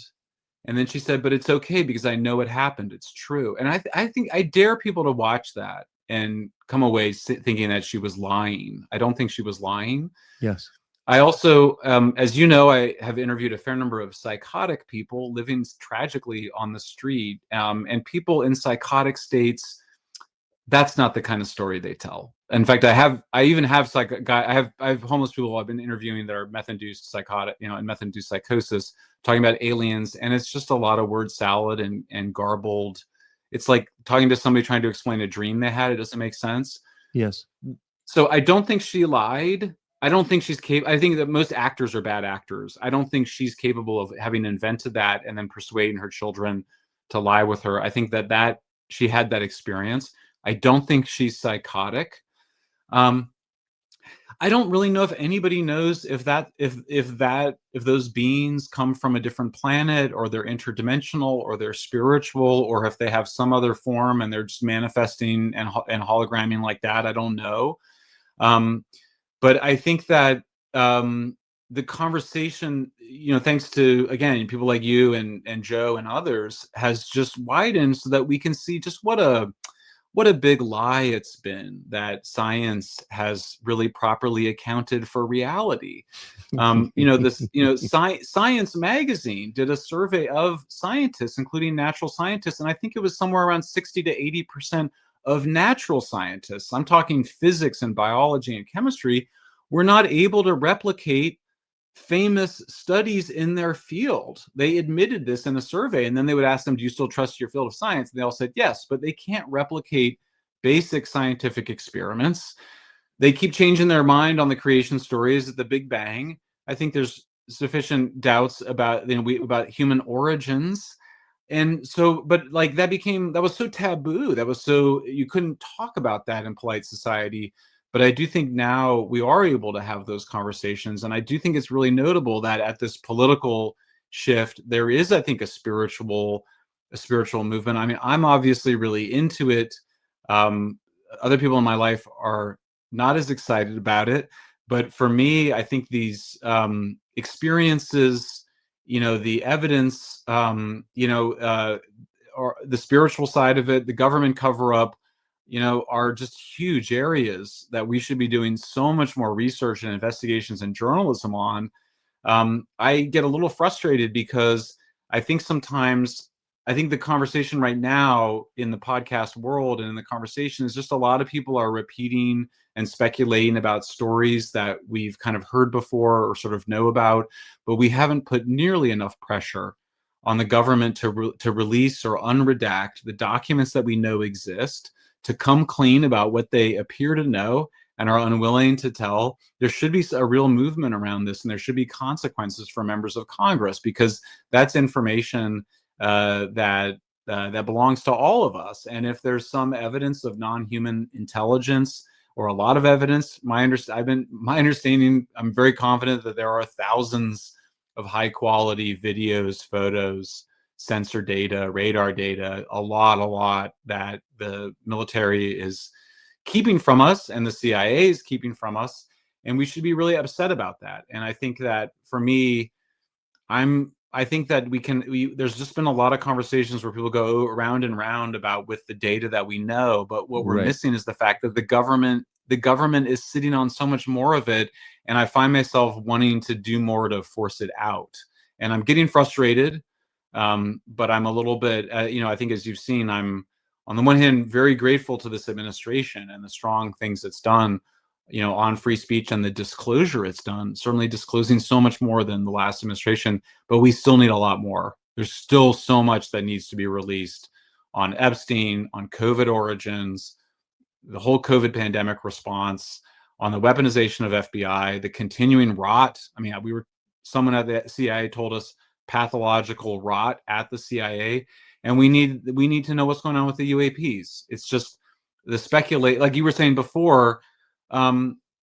And then she said, but it's okay because I know it happened. It's true. And I think I dare people to watch that and come away thinking that she was lying. I don't think she was lying. Yes. I also, as you know, I have interviewed a fair number of psychotic people living tragically on the street, and people in psychotic states. That's not the kind of story they tell. In fact, I have homeless people I've been interviewing that are meth-induced psychotic, and meth-induced psychosis, talking about aliens, and it's just a lot of word salad and garbled. It's like talking to somebody trying to explain a dream they had. It doesn't make sense. Yes. So I don't think she lied. I don't think she's capable. I think that most actors are bad actors. I don't think she's capable of having invented that and then persuading her children to lie with her. I think that she had that experience. I don't think she's psychotic. I don't really know if anybody knows if those beings come from a different planet, or they're interdimensional, or they're spiritual, or if they have some other form and they're just manifesting and hologramming like that. I don't know. But I think that the conversation, thanks to, again, people like you and Joe and others, has just widened so that we can see just what a big lie it's been that science has really properly accounted for reality. Science Magazine did a survey of scientists, including natural scientists, and I think it was somewhere around 60 to 80% of natural scientists, I'm talking physics and biology and chemistry, were not able to replicate famous studies in their field. They admitted this in a survey, and then they would ask them, do you still trust your field of science? And they all said yes, but they can't replicate basic scientific experiments. They keep changing their mind on the creation stories at the Big Bang. I think there's sufficient doubts about about human origins. And so, but like that was so taboo. That was so, you couldn't talk about that in polite society. But I do think now we are able to have those conversations. And I do think it's really notable that at this political shift, there is, I think, a spiritual movement. I mean, I'm obviously really into it. Other people in my life are not as excited about it. But for me, I think these experiences, the evidence, or the spiritual side of it, the government cover-up, are just huge areas that we should be doing so much more research and investigations and journalism on. I get a little frustrated because I think sometimes, the conversation right now in the podcast world and in the conversation is just a lot of people are repeating and speculating about stories that we've kind of heard before or sort of know about, but we haven't put nearly enough pressure on the government to release or unredact the documents that we know exist, to come clean about what they appear to know and are unwilling to tell. There should be a real movement around this, and there should be consequences for members of Congress, because that's information that belongs to all of us. And if there's some evidence of non-human intelligence, or a lot of evidence, my understanding, I'm very confident that there are thousands of high-quality videos, photos, sensor data, radar data, a lot that the military is keeping from us and the CIA is keeping from us. And we should be really upset about that. And I think that for me, I think that there's just been a lot of conversations where people go around and round about with the data that we know, but what we're missing is the fact that the government is sitting on so much more of it. And I find myself wanting to do more to force it out. And I'm getting frustrated. But I'm a little bit, I think, as you've seen, I'm on the one hand very grateful to this administration and the strong things it's done, on free speech and the disclosure it's done, certainly disclosing so much more than the last administration, but we still need a lot more. There's still so much that needs to be released on Epstein, on COVID origins, the whole COVID pandemic response, on the weaponization of FBI, the continuing rot. I mean, someone at the CIA told us pathological rot at the CIA, and we need to know what's going on with the UAPs. It's just the speculate, like you were saying before.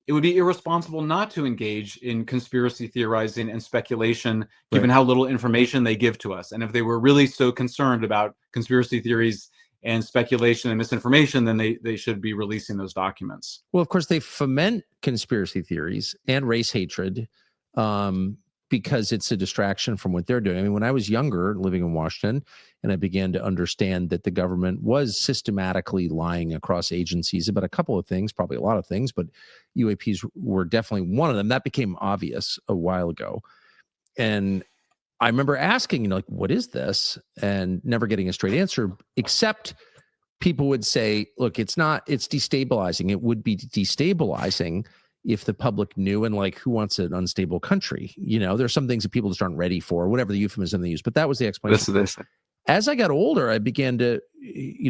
It would be irresponsible not to engage in conspiracy theorizing and speculation, given how little information they give to us. And if they were really so concerned about conspiracy theories and speculation and misinformation, then they should be releasing those documents. Well, of course, they foment conspiracy theories and race hatred because it's a distraction from what they're doing. I mean, when I was younger, living in Washington, and I began to understand that the government was systematically lying across agencies about a couple of things, probably a lot of things, but UAPs were definitely one of them. That became obvious a while ago. And I remember asking, like, what is this? And never getting a straight answer, except people would say, look, it's destabilizing. It would be destabilizing if the public knew, and like, who wants an unstable country? There's some things that people just aren't ready for, whatever the euphemism they use, but that was the explanation. As I got older, I began to,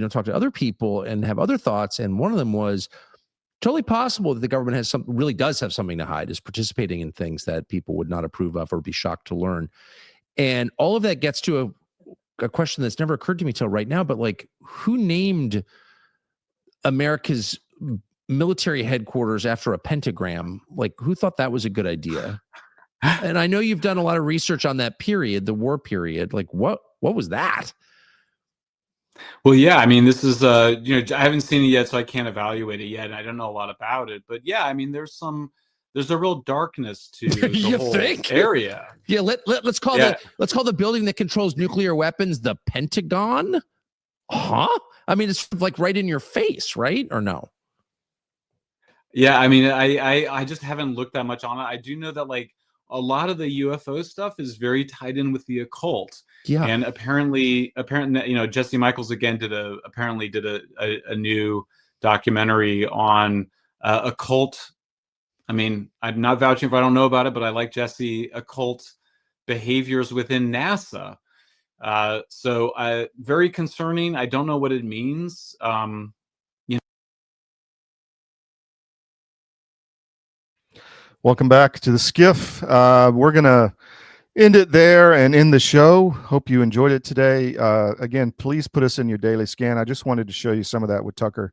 talk to other people and have other thoughts. And one of them was totally possible that the government really does have something to hide, is participating in things that people would not approve of or be shocked to learn. And all of that gets to a question that's never occurred to me till right now, but like, who named America's military headquarters after a pentagram? Like, who thought that was a good idea? And I know you've done a lot of research on that period, the war period. Like, what was that? Well, yeah, I mean, this is I haven't seen it yet, so I can't evaluate it yet, and I don't know a lot about it. But yeah, I mean, there's a real darkness to the whole area. Yeah, let's call the building that controls nuclear weapons the Pentagon. Huh? I mean, it's like right in your face, right? Or no? Yeah, I mean, I just haven't looked that much on it. I do know that like a lot of the UFO stuff is very tied in with the occult. Yeah. And apparently, Jesse Michaels again did a new documentary on occult. I mean, I'm not vouching if I don't know about it, but I like Jesse, occult behaviors within NASA. So very concerning. I don't know what it means. Welcome back to the SCIF. We're going to end it there and end the show. Hope you enjoyed it today. Again, please put us in your daily scan. I just wanted to show you some of that with Tucker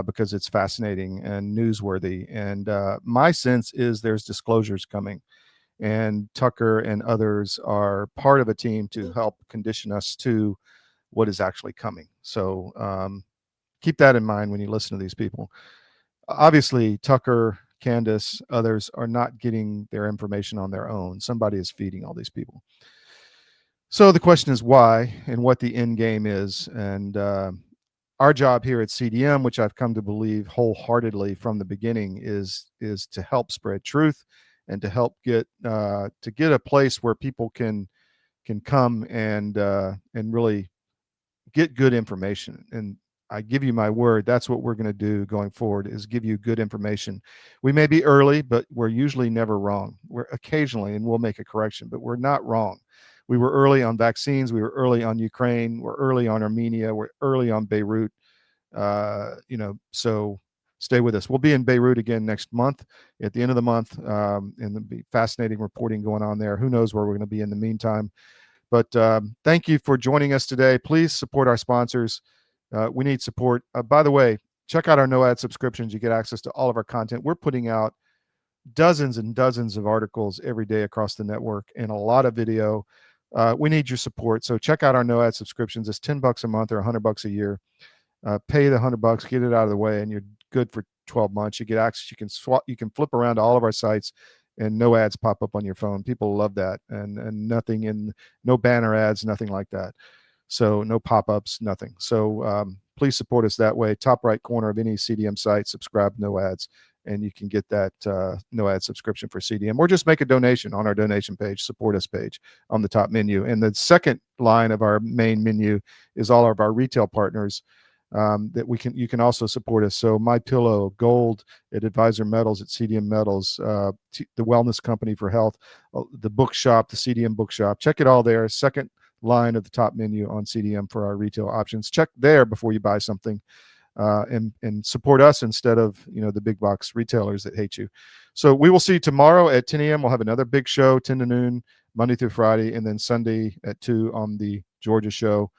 because it's fascinating and newsworthy. And my sense is there's disclosures coming, and Tucker and others are part of a team to help condition us to what is actually coming. So keep that in mind when you listen to these people. Obviously, Tucker, Candace, others are not getting their information on their own. Somebody is feeding all these people. So the question is why and what the end game is. And our job here at CDM, which I've come to believe wholeheartedly from the beginning, is to help spread truth and to help get a place where people can come and really get good information. And I give you my word, that's what we're going to do going forward, is give you good information. We may be early, but we're usually never wrong. We're occasionally, and we'll make a correction, but we're not wrong. We were early on vaccines. We were early on Ukraine. We're early on Armenia. We're early on Beirut. So stay with us. We'll be in Beirut again next month, at the end of the month, and there'll be fascinating reporting going on there. Who knows where we're going to be in the meantime. But thank you for joining us today. Please support our sponsors. We need support. By the way, check out our no ad subscriptions. You get access to all of our content. We're putting out dozens and dozens of articles every day across the network and a lot of video. We need your support. So check out our no ad subscriptions. It's $10 a month or $100 a year. Pay the $100, get it out of the way, and you're good for 12 months. You get access. You can flip around to all of our sites, and no ads pop up on your phone. People love that, and no banner ads, nothing like that. So no pop-ups, nothing. So please support us that way. Top right corner of any CDM site, subscribe, no ads, and you can get that no ad subscription for CDM. Or just make a donation on our donation page, support us page on the top menu. And the second line of our main menu is all of our retail partners that you can also support us. So My Pillow, Gold at Advisor Metals, at CDM Metals, the Wellness Company for Health, the bookshop, the CDM bookshop. Check it all there. Second line of the top menu on CDM for our retail options. Check there before you buy something. and support us instead of, you know, the big box retailers that hate you. So we will see you tomorrow at 10 a.m. We'll have another big show, 10 to noon, Monday through Friday, and then Sunday at 2 on the Georgia show.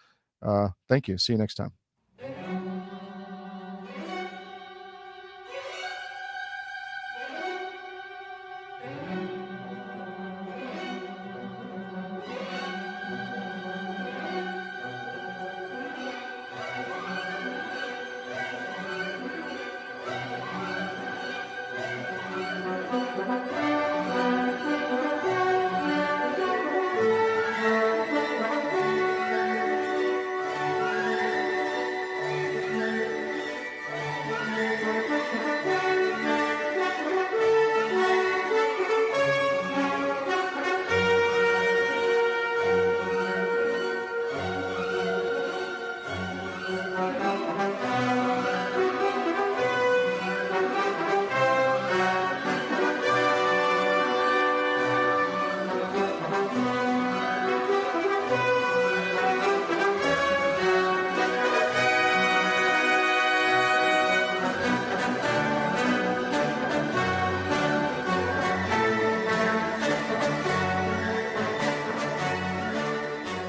Thank you. See you next time.